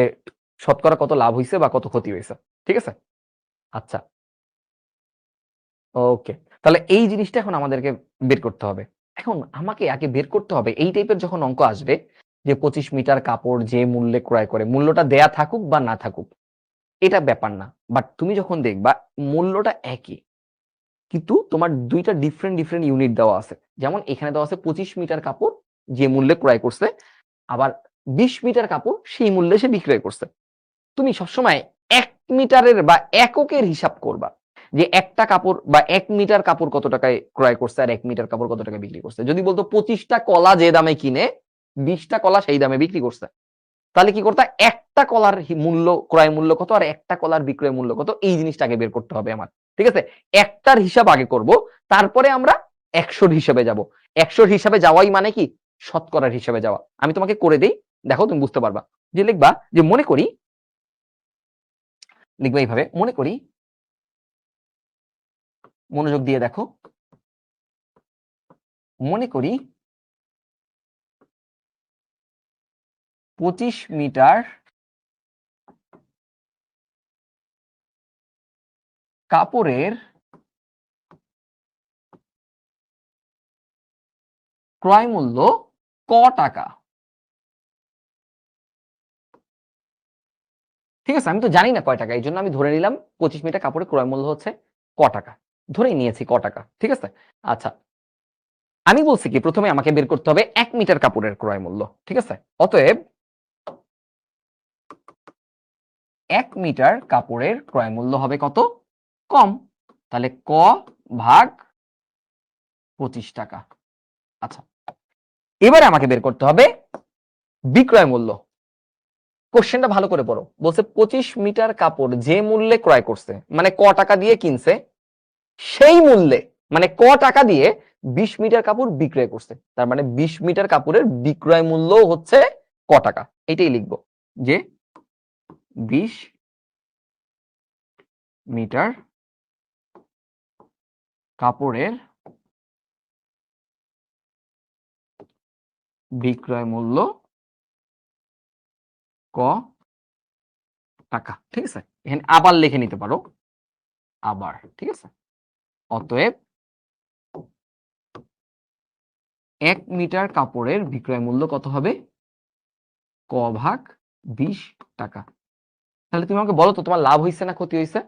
শতকরা কত লাভ হয়েছে বা কত ক্ষতি হয়েছে। ঠিক আছে, আচ্ছা, ওকে। তাহলে এই জিনিসটা এখন আমাদেরকে বের করতে হবে। এখন আমাকে আগে বের করতে হবে এই টাইপের যখন অঙ্ক আসবে, যে 25 মিটার কাপড় যে মূল্যে ক্রয় করে, মূল্যটা দেয়া থাকুক বা না থাকুক এটা ব্যাপার না। বাট তুমি যখন দেখবা মূল্যটা একই, কিন্তু তোমার দুইটা ডিফারেন্ট ডিফারেন্ট ইউনিট দেওয়া আছে। যেমন এখানে দেওয়া আছে 25 মিটার কাপড় যে মূল্যে ক্রয় করছে, আবার 20 মিটার কাপড় সেই মূল্যে সে বিক্রয় করছে। তুমি সবসময় 1 মিটারের বা এককের হিসাব করবা, যে একটা কাপড় বা 1 মিটার কাপড় কত টাকায় ক্রয় করছে আর 1 মিটার কাপড় কত টাকায় বিক্রি করছে। যদি বলতো 25টা কলা যে দামে কিনে 20টা কলা সেই দামে বিক্রি করছে, তাহলে কি করতে? একটা কলার মূল্য, ক্রয় মূল্য কত আর একটা কলার বিক্রয় মূল্য কত, এই জিনিসটা আগে বের করতে হবে আমার। ঠিক আছে, একটার হিসাব আগে করব, তারপরে আমরা 100-র হিসাবে যাব। 100-র হিসাবে যাওয়াই মানে কি? শতকরার হিসাবে যাওয়া। আমি তোমাকে করে দেই, দেখো তুমি বুঝতে পারবা। যে লিখবা যে মনে করি, লিখবা এইভাবে, মনে করি, মনোযোগ দিয়ে দেখো, মনে করি 25 মিটার কাপড়ের ক্রয় মূল্য ক টাকা। ঠিক আছে, আমি তো জানি না কয় টাকা, এই জন্য আমি ধরে নিলাম 25 মিটার কাপড়ের ক্রয় মূল্য হচ্ছে ক টাকা, ধরেই নিয়েছি ক টাকা। ঠিক আছে, আচ্ছা আমি বলছি কি প্রথমে আমাকে বের করতে হবে 1 মিটার কাপড়ের ক্রয় মূল্য। ঠিক আছে, অতএব 1 মিটার কাপড়ের ক্রয় মূল্য হবে কত? কম। তাহলে ক ভাগ 25 টাকা। আচ্ছা, এবারে আমাকে বের করতে হবে বিক্রয় মূল্য। কোশ্চেনটা ভালো করে পড়ো, বলছে 25 মিটার কাপড় যে মূল্যে ক্রয় করছে, মানে ক টাকা দিয়ে কিনছে, সেই মূল্যে মানে ক টাকা দিয়ে 20 মিটার কাপড় বিক্রয় করছে, তার মানে 20 মিটার কাপড়ের বিক্রয় মূল্য হচ্ছে ক টাকা। এটাই লিখবো যে 20 মিটার কাপড়ের বিক্রয় মূল্য ক টাকা। ঠিক আছে, এখানে আবার লিখে নিতে পারো আবার। ঠিক আছে, অতএব 1 মিটার কাপড়ের বিক্রয় মূল্য কত হবে? ক ভাগ 20 টাকা। তাহলে তুমি আমাকে বলো তো তোমার লাভ হয়েছে না ক্ষতি হয়েছে?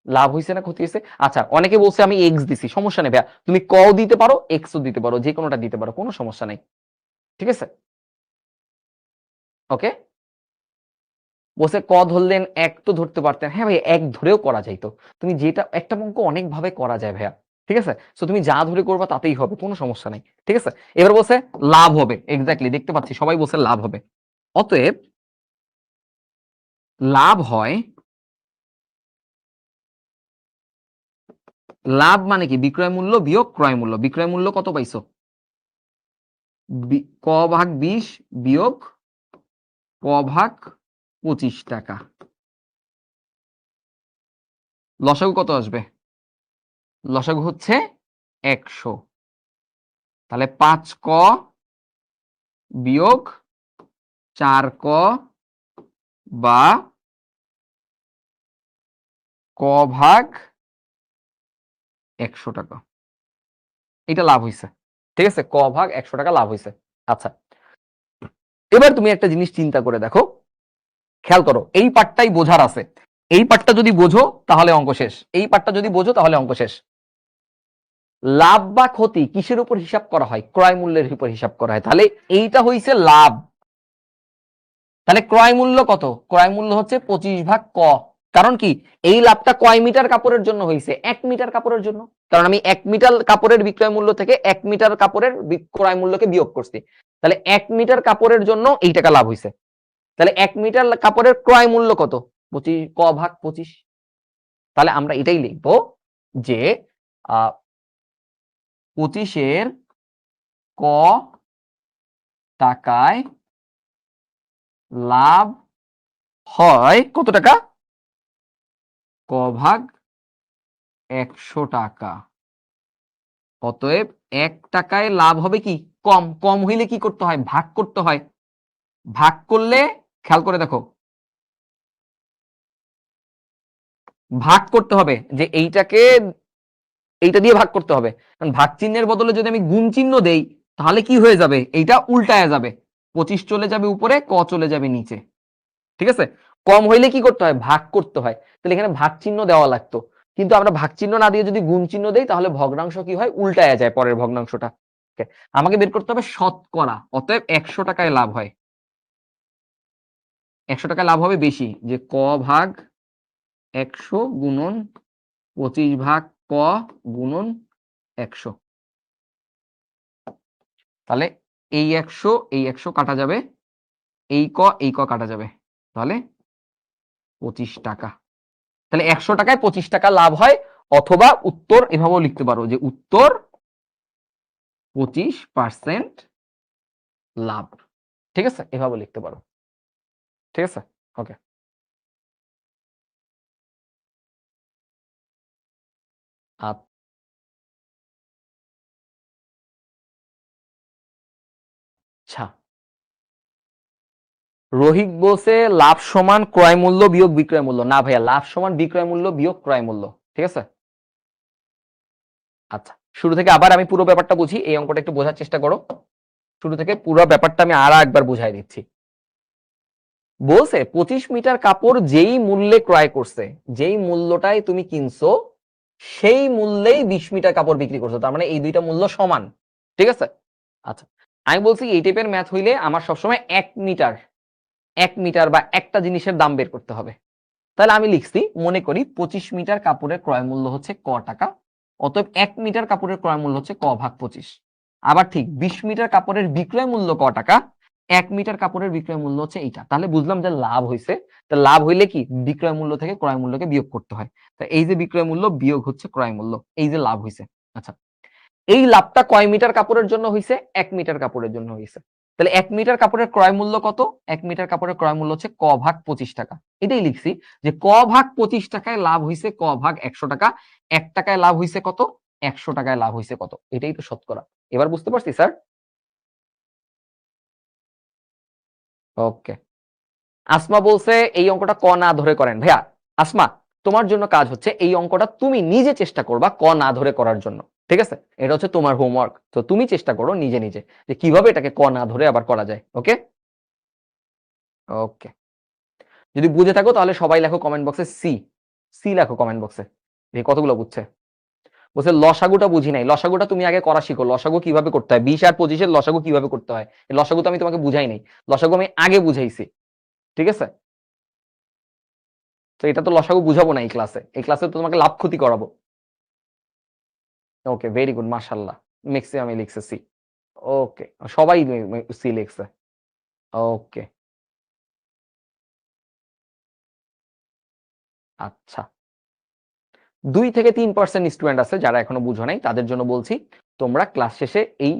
লাভ হয়েছে না ক্ষতি হয়েছে? আচ্ছা, অনেকে বলছে আমি এক্স দিছি, সমস্যা নেই ভাইয়া, তুমি কও দিতে পারো এক্সও দিতে পারো, যে কোনোটা দিতে পারো, কোনো সমস্যা নাই। ঠিক আছে, ওকে। বসে ক ধরলেন, এক তো ধরতে পারতেন। হ্যাঁ ভাই, এক ধরেও করা যাইতো। তুমি যেটা একটা অঙ্ক অনেক ভাবে করা যায় ভাইয়া। ঠিক আছে, সো তুমি যা ধরে করবা তাতেই হবে, কোনো সমস্যা নাই। ঠিক আছে, এবার বলছে লাভ হবে, এক্স্যাক্টলি দেখতে পাচ্ছি সবাই বলছে লাভ হবে। অতএব লাভ হয়, লাভ মানে কি? বিক্রয় মূল্য বিয়োগ ক্রয় মূল্য। বিক্রয় মূল্য কত পাইছো? ক ভাগ 20 বিয়োগ ক ভাগ 25 টাকা। লসাগু কত আসবে? লসাগু হচ্ছে 100। তাহলে 5 ক বিয়োগ 4 ক বা ক ভাগ 100 টাকা, এটা লাভ হয়েছে। ঠিক আছে, ক ভাগ 100 টাকা লাভ হয়েছে। আচ্ছা, এবার তুমি একটা জিনিস চিন্তা করে দেখো, খেয়াল করো, এই পার্টটাই বোঝার আছে। এই পার্টটা যদি বোঝো তাহলে অঙ্ক শেষ, এই পার্টটা যদি বোঝো তাহলে অঙ্ক শেষ। লাভ বা ক্ষতি কিসের উপর হিসাব করা হয়? ক্রয় মূল্যের উপর হিসাব করা হয়। তাহলে এইটা হইছে লাভ। তাহলে ক্রয় মূল্য কত? ক্রয় মূল্য হচ্ছে 25 ভাগ ক। কারণ কি, এই লাভটা কয় মিটার কাপড়ের জন্য হয়েছে? 1 মিটার কাপড়ের জন্য। কারণ আমি 1 মিটার কাপড়ের বিক্রয় মূল্য থেকে 1 মিটার কাপড়ের ক্রয় মূল্যকে বিয়োগ করছি। তাহলে 1 মিটার কাপড়ের জন্য এই টাকা লাভ হয়েছে। তাহলে 1 মিটার কাপড়ের ক্রয় মূল্য কত? 25 ক ভাগ 25। তাহলে আমরা এটাই লিখবো যে 25 ক টাকায় লাভ হয় কত টাকা? ক ভাগ 100 টাকা। অতএব 1 টাকায় লাভ হবে কি? কম। কম হইলে কি করতে হয়? ভাগ করতে হয়। ভাগ করলে খেয়াল করে দেখো, ভাগ করতে হবে যে এইটাকে এইটা দিয়ে ভাগ করতে হবে। কারণ ভাগ চিহ্নের বদলে যদি আমি গুণ চিহ্ন দেই তাহলে কি হয়ে যাবে? এইটা উল্টায়া যাবে, 25 চলে যাবে উপরে, ক চলে যাবে নিচে। ঠিক আছে, কম হইলে কি করতে হয়? ভাগ করতে হয়। তাহলে এখানে ভাগ চিহ্ন দেওয়া লাগতো, কিন্তু আমরা ভাগ চিহ্ন না দিয়ে যদি গুণ চিহ্ন দেই তাহলে ভগ্নাংশ কি হয়? উল্টায়া যায় পরের ভগ্নাংশটা। আমাকে বের করতে হবে শতকরা। অতএব 100 টাকায় লাভ হয়। 100 টাকায় লাভ হবে বেশি, যে ক ভাগ 100 গুণন 25 ভাগ ক গুণন 100। তাহলে এই 100 কাটা যাবে, এই ক কাটা যাবে, তাহলে 25 টাকা। তাহলে 100 টাকায় 25 টাকা লাভ হয়। অথবা উত্তর এভাবেও লিখতে পারো যে উত্তর 25% লাভ। ঠিক আছে, এভাবে লিখতে পারো। ঠিক আছে, ওকে। আচ্ছা, রোহিত বলছে লাভ সমান ক্রয় মূল্য বিয়োগ বিক্রয় মূল্য। না ভাইয়া, লাভ সমান বিক্রয় মূল্য বিয়োগ ক্রয় মূল্য। ঠিক আছে, আচ্ছা শুরু থেকে আবার আমি পুরো ব্যাপারটা বুঝি, এই অঙ্কটা একটু বোঝার চেষ্টা করো। শুরু থেকে পুরো ব্যাপারটা আমি আর একবার বুঝাই দিচ্ছি। বলছে 25 মিটার কাপড় যেই মূল্যে ক্রয় করছে, যেই মূল্যটাই তুমি কিনছো সেই মূল্যেই 20 মিটার কাপড় বিক্রি করছো, তার মানে এই দুইটা মূল্য সমান। ঠিক আছে? আচ্ছা, আমি বলছি এই টাইপের ম্যাথ হইলে আমার সবসময় 1 মিটার বা একটা জিনিসের দাম বের করতে হবে। তাহলে আমি লিখছি, মনে করি 25 মিটার কাপড়ের ক্রয় মূল্য হচ্ছে ক টাকা, অতএব 1 মিটার কাপড়ের ক্রয় মূল্য হচ্ছে ক ভাগ 25। আবার ঠিক 20 মিটার কাপড়ের বিক্রয় মূল্য ক টাকা, 1 মিটার কাপড়ের বিক্রয় মূল্য হচ্ছে এইটা। তাহলে বুঝলাম যে লাভ হয়েছে। তা লাভ হইলে কি বিক্রয় মূল্য থেকে ক্রয় মূল্যকে বিয়োগ করতে হয়। তা এই যে বিক্রয় মূল্য বিয়োগ হচ্ছে ক্রয় মূল্য, এই যে লাভ হয়েছে। আচ্ছা, এই লাভটা কয় মিটার কাপড়ের জন্য হয়েছে? 1 মিটার কাপড়ের জন্য হয়েছে। তাহলে 1 মিটার কাপড়ের ক্রয় মূল্য কত? 1 মিটার কাপড়ের ক্রয় মূল্য হচ্ছে ক ভাগ 25 টাকা। এটাই লিখছি যে ক ভাগ 25 টাকায় লাভ হয়েছে ক ভাগ 100 টাকা, 1 টাকায় লাভ হয়েছে কত, 100 টাকায় লাভ হয়েছে কত। এটাই তো শতকরা। এবার বুঝতে পারছি স্যার? ওকে। আসমা বলছে এই অঙ্কটা ক না ধরে করেন। ভাইয়া আসমা, তোমার জন্য কাজ হচ্ছে এই অঙ্কটা তুমি নিজে চেষ্টা করবা ক না ধরে করার জন্য। ঠিক আছে? এটা হচ্ছে তোমার হোমওয়ার্ক। তো তুমি চেষ্টা করো নিজে নিজে যে কিভাবে এটাকে ক না ধরে আবার করা যায়। ওকে? ওকে। যদি বুঝে থাকো তাহলে সবাই লেখো কমেন্ট বক্সে সি। সি লেখো কমেন্ট বক্সে। দেখি কতগুলো বুঝছে। বলছে লসাগুটা বুঝি নাই। লসাগুটা তুমি আগে করা শিখো। লসাগু কিভাবে করতে হয়? 20 আর 25 এর লসাগু কিভাবে করতে হয়? এই লসাগু তো আমি তোমাকে বুঝাই নাই। লসাগু আমি আগে বুঝাইছি। ঠিক আছে? তো এটা তো লসাগু বুঝাবো না এই ক্লাসে। এই ক্লাসে তো তোমাকে লাভ ক্ষতি করাবো। ওকে, ভেরি গুড, মাশাআল্লাহ। ম্যাক্সিমামই লিখছে সি। ওকে, সবাই সি লিখছে। ওকে, আচ্ছা। 2 থেকে 3% স্টুডেন্ট আছে যারা এখনো বুঝো নাই, তাদের জন্য বলছি তোমরা ক্লাস শেষে এই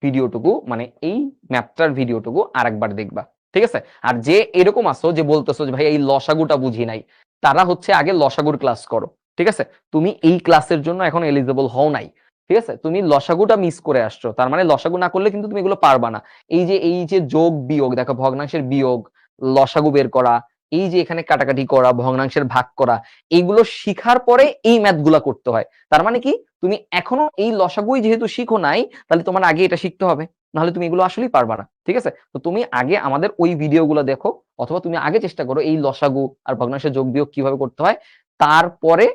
ভিডিওটুকু, মানে এই ম্যাপটার ভিডিওটুকু আরেকবার দেখবা। ঠিক আছে? আর যে এরকম আসো যে বলতেছো যে ভাই এই লসাগুটা বুঝি নাই, তারা হচ্ছে আগে লসাগুর ক্লাস করো। ঠিক আছে? তুমি এই ক্লাসের জন্য এখন এলিজিবল হও নাই। ঠিক আছে? তুমি লসাগুটা মিস করে আসছো, তার মানে লসাগু না করলে কিন্তু তুমি এগুলো পারবা না। এই যে যোগ বিয়োগ, দেখো ভগ্নাংশের বিয়োগ, লসাগু বের করা, এই যে এখানে কাটাকাটি করা, ভগ্নাংশের ভাগ করা, এইগুলো শিখার পরে এই ম্যাথ গুলা করতে হয়। তার মানে কি তুমি এখনো এই লসাগুই যেহেতু শিখো নাই, তাহলে তোমার আগে এটা শিখতে হবে, নাহলে তুমি এগুলো আসলেই পারবা না। ঠিক আছে? তো তুমি আগে আমাদের ওই ভিডিওগুলো দেখো, অথবা তুমি আগে চেষ্টা করো এই লসাগু আর ভগ্নাংশের যোগ বিয়োগ কিভাবে করতে হয়, তারপরে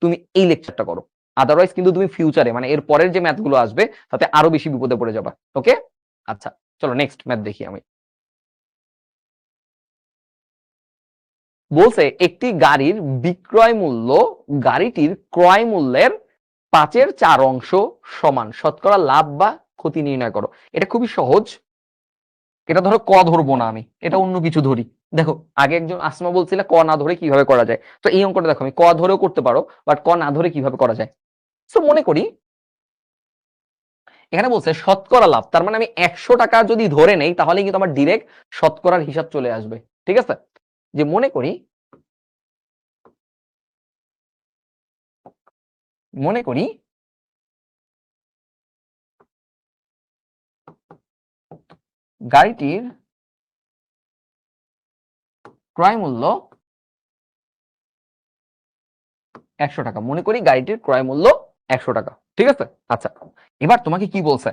তুমি এই লেকচারটা করো। আদারওয়াইজ কিন্তু তুমি ফিউচারে, মানে এর পরের যে ম্যাথ গুলো আসবে তাতে আরো বেশি বিপদে পড়ে যাবা। ওকে? আচ্ছা, চলো নেক্সট ম্যাথ দেখি আমি। বলছে একটি গাড়ির বিক্রয় মূল্য গাড়িটির ক্রয় মূল্যের 5/4 সমান, শতকরা লাভ বা ক্ষতি নির্ণয় করো। এটা খুবই সহজ। এটা ধরো ক ধরবো না আমি, এটা অন্য কিছু ধরি। দেখো, আগে একজন আসমা বলছিল ক না ধরে কিভাবে করা যায়, তো এই অঙ্কটা দেখো আমি ক ধরেও করতে পারো, বাট ক না ধরে কিভাবে করা যায়। তো মনে করি এখানে বলছে শতকরা লাভ, তার মানে আমি 100 টাকা যদি ধরে নেই তাহলে কিন্তু আমার ডিরেক্ট শতকরার হিসাব চলে আসবে। ঠিক আছে? যে মনে করি গাড়িটির ক্রয় মূল্য 100 টাকা। মনে করি গাড়িটির ক্রয় মূল্য 100 টাকা। ঠিক আছে? আচ্ছা, এবার তোমাকে কি বলছে?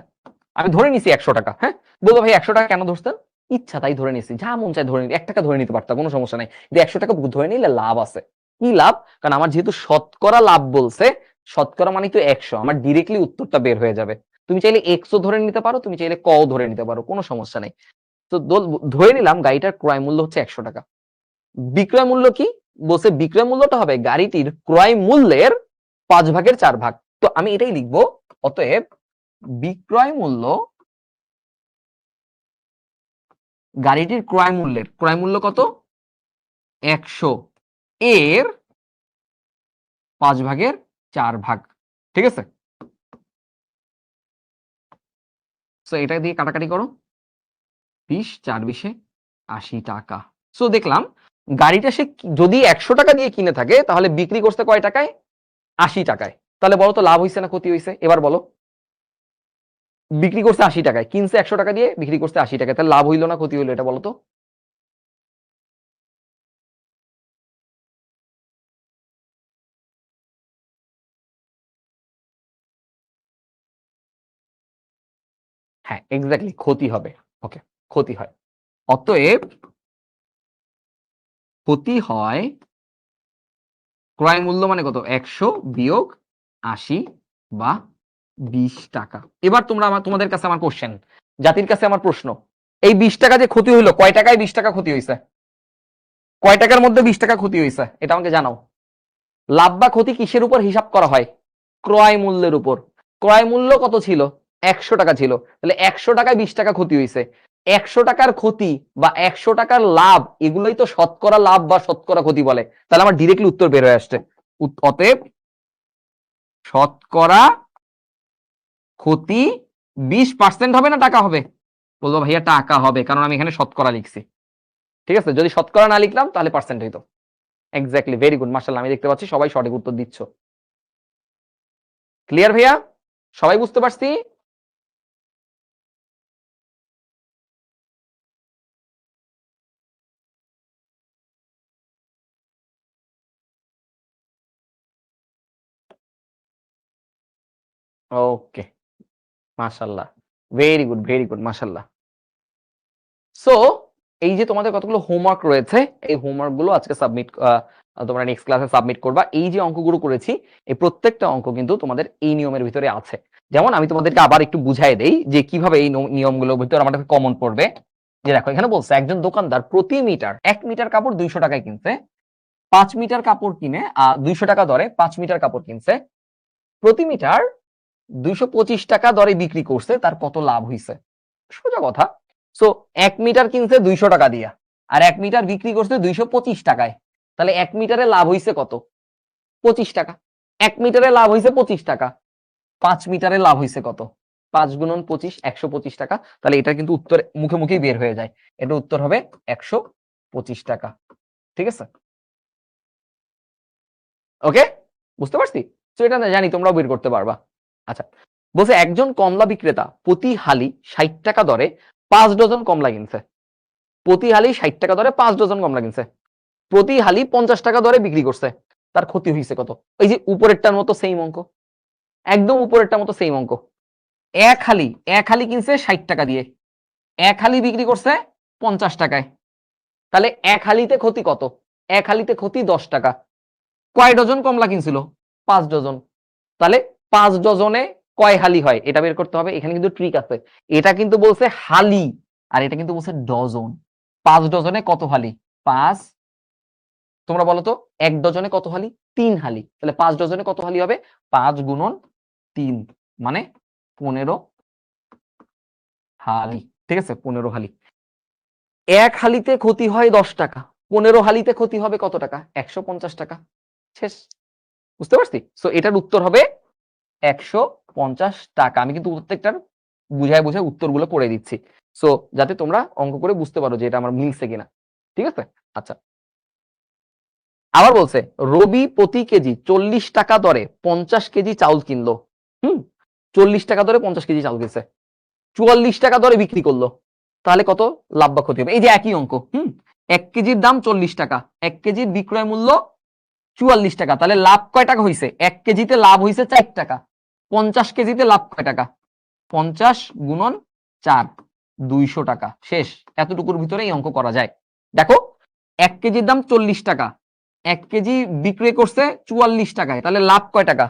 আমি ধরে নিছি 100 টাকা। হ্যাঁ, বলবো ভাই 100 টাকা কেন ধরছেন? ইচ্ছা তাই ধরে নিছি, যা মন চায় ধরে নিতে, 1 টাকা ধরে নিতে পারতাম, কোনো সমস্যা নাই, কিন্তু 100 টাকা ধরে নিলে লাভ আছে। কি লাভ? কারণ আমার যেহেতু শতকরা লাভ বলছে, শতকরা মানে তো 100, আমার ডিরেক্টলি উত্তরটা বের হয়ে যাবে। তুমি চাইলে এক্সও ধরে নিতে পারো, তুমি চাইলে কও ধরে নিতে পারো, কোনো সমস্যা নেই। তো ধরে নিলাম গাড়িটার ক্রয় মূল্য হচ্ছে 100 টাকা। বিক্রয় মূল্য কি? বলছে বিক্রয় মূল্যটা হবে গাড়িটির ক্রয় মূল্যের 5/4 ভাগ। তো আমি এটাই লিখবো, অতএব বিক্রয় মূল্য গাড়িটির ক্রয় মূল্য কত? 100 এর 5/4 ভাগ। ঠিক আছে? সো এটা দিয়ে কাটাকাটি করো, 20, 4 20 80 টাকা। সো দেখলাম গাড়িটা সে যদি 100 টাকা দিয়ে কিনে থাকে তাহলে বিক্রি করছে কয় টাকায়? 80 টাকায়। তাহলে বলো তো লাভ হয়েছে না ক্ষতি হয়েছে? এবার বলো। বিক্রি করছে 80 টাকায়, কিনছে 100 টাকা দিয়ে, বিক্রি করছে 80 টাকায়, তাহলে লাভ হইলো না ক্ষতি হইলো, এটা বলো তো। এক্স্যাক্টলি ক্ষতি হবে। ওকে, ক্ষতি হয়। অতএব ক্ষতি হয় ক্রয় মূল্য মানে কত, 100 বিয়োগ 80 বা 20 টাকা। এবার তোমাদের কাছে আমার কোশ্চেন, জাতির কাছে আমার প্রশ্ন, এই 20 টাকা যে ক্ষতি হইলো, কয় টাকায় 20 টাকা ক্ষতি হয়েছে? কয় টাকার মধ্যে 20 টাকা ক্ষতি হয়েছে এটা আমাকে জানাও। লাভ বা ক্ষতি কিসের উপর হিসাব করা হয়? ক্রয় মূল্যের উপর। ক্রয় মূল্য কত ছিল? 100 টাকা ছিল। তাহলে 100 টাকায় 20 টাকা ক্ষতি হয়েছে। 100 টাকার ক্ষতি বা 100 টাকার লাভ, এগুলোই তো শতকরা লাভ বা শতকরা ক্ষতি বলে। তাহলে আমার ডিরেক্টলি উত্তর বের হয়ে আসছে। অতএব শতকরা ক্ষতি 20% হবে না টাকা হবে? বলবো ভাইয়া টাকা হবে, কারণ আমি এখানে শতকরা লিখছি। ঠিক আছে, যদি শতকরা না লিখলাম তাহলে পার্সেন্ট হইতো। এক্স্যাক্টলি, ভেরি গুড, মাশাআল্লাহ। আমি দেখতে পাচ্ছি সবাই সঠিক উত্তর দিচ্ছ। ক্লিয়ার ভাইয়া? সবাই বুঝতে পারছি? ওকে, মাশাআল্লাহ, ভেরি গুড, ভেরি গুড, মাশাআল্লাহ। সো এই যে তোমাদের কতগুলো হোমওয়ার্ক রয়েছে, এই হোমওয়ার্ক গুলো আজকে তোমরা নেক্সট ক্লাসে সাবমিট করবা। এই যে অঙ্কগুলো করেছি, এই প্রত্যেকটা অঙ্ক কিন্তু তোমাদের এই নিয়মের ভিতরে আছে। যেমন আমি তোমাদেরকে আবার একটু বুঝাই দেই যে কিভাবে এই নিয়মগুলোর ভিতরে আমাদের কমন পড়বে। যে দেখো, এখানে বলছে একজন দোকানদার প্রতি মিটার 1 মিটার কাপড় 200 টাকায় কিনছে, 5 মিটার কাপড় কিনে 200 টাকা দরে 5 মিটার কাপড় কিনছে, প্রতি মিটার 225 টাকা দরে বিক্রি করছে, তার কত লাভ হইছে? সোজা কথা। সো 1 মিটার কিনছে 200 টাকা দিয়া, আর 1 মিটার বিক্রি করছে 225 টাকায়। তাহলে 1 মিটারে লাভ হইছে কত? 25 টাকা। 1 মিটারে লাভ হইছে 25 টাকা। 5 মিটারে লাভ হইছে কত? 5 গুণন 25, 125 টাকা। তাহলে এটা কিন্তু উত্তর মুখে মুখেই বের হয়ে যায়। এটা উত্তর হবে 125 টাকা। ঠিক আছে? ওকে, বুঝতে পারছি? তো এটা না জানি তোমরাও বের করতে পারবা। আচ্ছা, বলছে একজন কমলা বিক্রেতা প্রতি হালি 60 টাকা দরে 5 ডজন কমলা কিনছে। প্রতি হালি 60 টাকা দরে 5 ডজন কমলা কিনছে, প্রতি হালি 50 টাকা দরে বিক্রি করছে, তার ক্ষতি হয়েছে কত? এই যে উপরেরটার মতো সেম অঙ্ক, একদম উপরেরটার মতো সেম অঙ্ক। এক হালি কিনছে 60 টাকা দিয়ে, এক হালি বিক্রি করছে 50 টাকায়। তাহলে এক হালিতে ক্ষতি কত? এক হালিতে ক্ষতি 10 টাকা। কয় ডজন কমলা কিনছিল? 5 ডজন। তাহলে 5 ডজনে কয় হালি হয় এটা বের করতে হবে। এখানে কিন্তু ট্রিক আছে, এটা কিন্তু বলছে হালি আর এটা কিন্তু বলছে ডজন। 5 ডজনে কত হালি? 5, তোমরা বলো তো, 1 ডজনে কত হালি? 3 হালি। তাহলে 5 ডজনে কত হালি হবে? 5 গুণন 3 মানে 15 হালি। ঠিক আছে, 15 হালি। এক হালিতে ক্ষতি হয় 10 টাকা, 15 হালিতে ক্ষতি হবে কত টাকা? 150 টাকা। শেষ। বুঝতে পারছি? সো এটার উত্তর হবে 150 টাকা। আমি কিন্তু প্রত্যেকটার বুঝায় বুঝায় উত্তরগুলো করে দিচ্ছি, সো যাতে তোমরা অঙ্ক করে বুঝতে পারো যে এটা আমার মিলছে কিনা। ঠিক আছে? আচ্ছা, আবার বলছে রবি প্রতি কেজি 40 টাকা দরে 50 কেজি চাউল কিনলো। 40 টাকা দরে 50 কেজি চাউল কিনছে, 44 টাকা দরে বিক্রি করলো, তাহলে কত লাভ বা ক্ষতি হবে? এই যে একই অঙ্ক। 1 কেজির দাম 40 টাকা, 1 কেজির বিক্রয় মূল্য 44 টাকা, তাহলে লাভ কয় টাকা হইছে? 1 কেজিতে লাভ হইছে 4 টাকা। 50 কেজিতে লাভ কয় টাকা? 50 গুণন 4, 200 টাকা। শেষ। এতটুকুর ভিতরে এই অঙ্ক করা যায়। দেখো, 1 কেজির দাম 40 টাকা, 1 কেজি বিক্রি করছে 44 টাকায়, তাহলে লাভ কয় টাকা?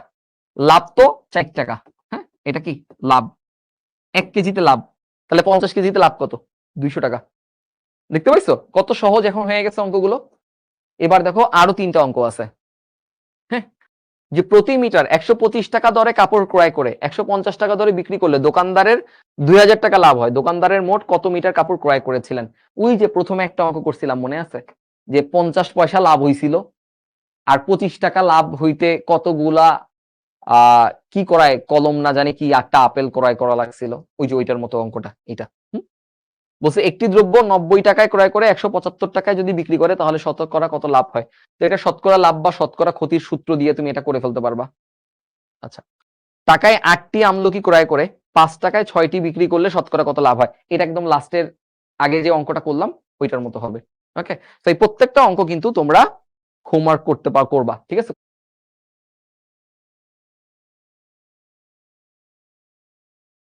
লাভ তো 4 টাকা। হ্যাঁ, এটা কি লাভ? 1 কেজিতে লাভ, তাহলে 50 কেজিতে লাভ কত? 200 টাকা। দেখতে পাইছো কত সহজ এখন হয়ে গেছে অঙ্কগুলো? এবার দেখো আরো 3টা অঙ্ক আছে। হ্যাঁ, যে প্রতি মিটার 125 টাকা দরে কাপড় ক্রয় করে 150 টাকা দরে বিক্রি করলে দোকানদারের 2000 টাকা লাভ হয়। দোকানদারের মোট কত মিটার কাপড় ক্রয় করেছিলেন? ওই যে প্রথমে একটা অঙ্ক করছিলাম, মনে আছে? যে 50 পয়সা লাভ হইছিল, আর 25 টাকা লাভ হইতে কতগুলা কি করায়, কলম না জানি কি একটা আপেল ক্রয় করা লাগছিল। ওই যে ওইটার মতো অঙ্কটা এটা। বলছে একটি দ্রব্য 90 টাকায় ক্রয় করে 175 টাকায় যদি বিক্রি করে তাহলে শতকরা কত লাভ হয়? তো এটা শতকরা লাভ বা শতকরা ক্ষতির সূত্র দিয়ে তুমি এটা করে ফেলতে পারবা। আচ্ছা, টাকায় 8টি আমলকি ক্রয় করে 5 টাকায় 6টি বিক্রি করলে শতকরা কত লাভ হয়? এটা একদম লাস্টের আগে যে অঙ্কটা করলাম ওইটার মতো হবে। ওকে, তো এই প্রত্যেকটা অঙ্ক কিন্তু তোমরা হোমওয়ার্ক করবা, ঠিক আছে?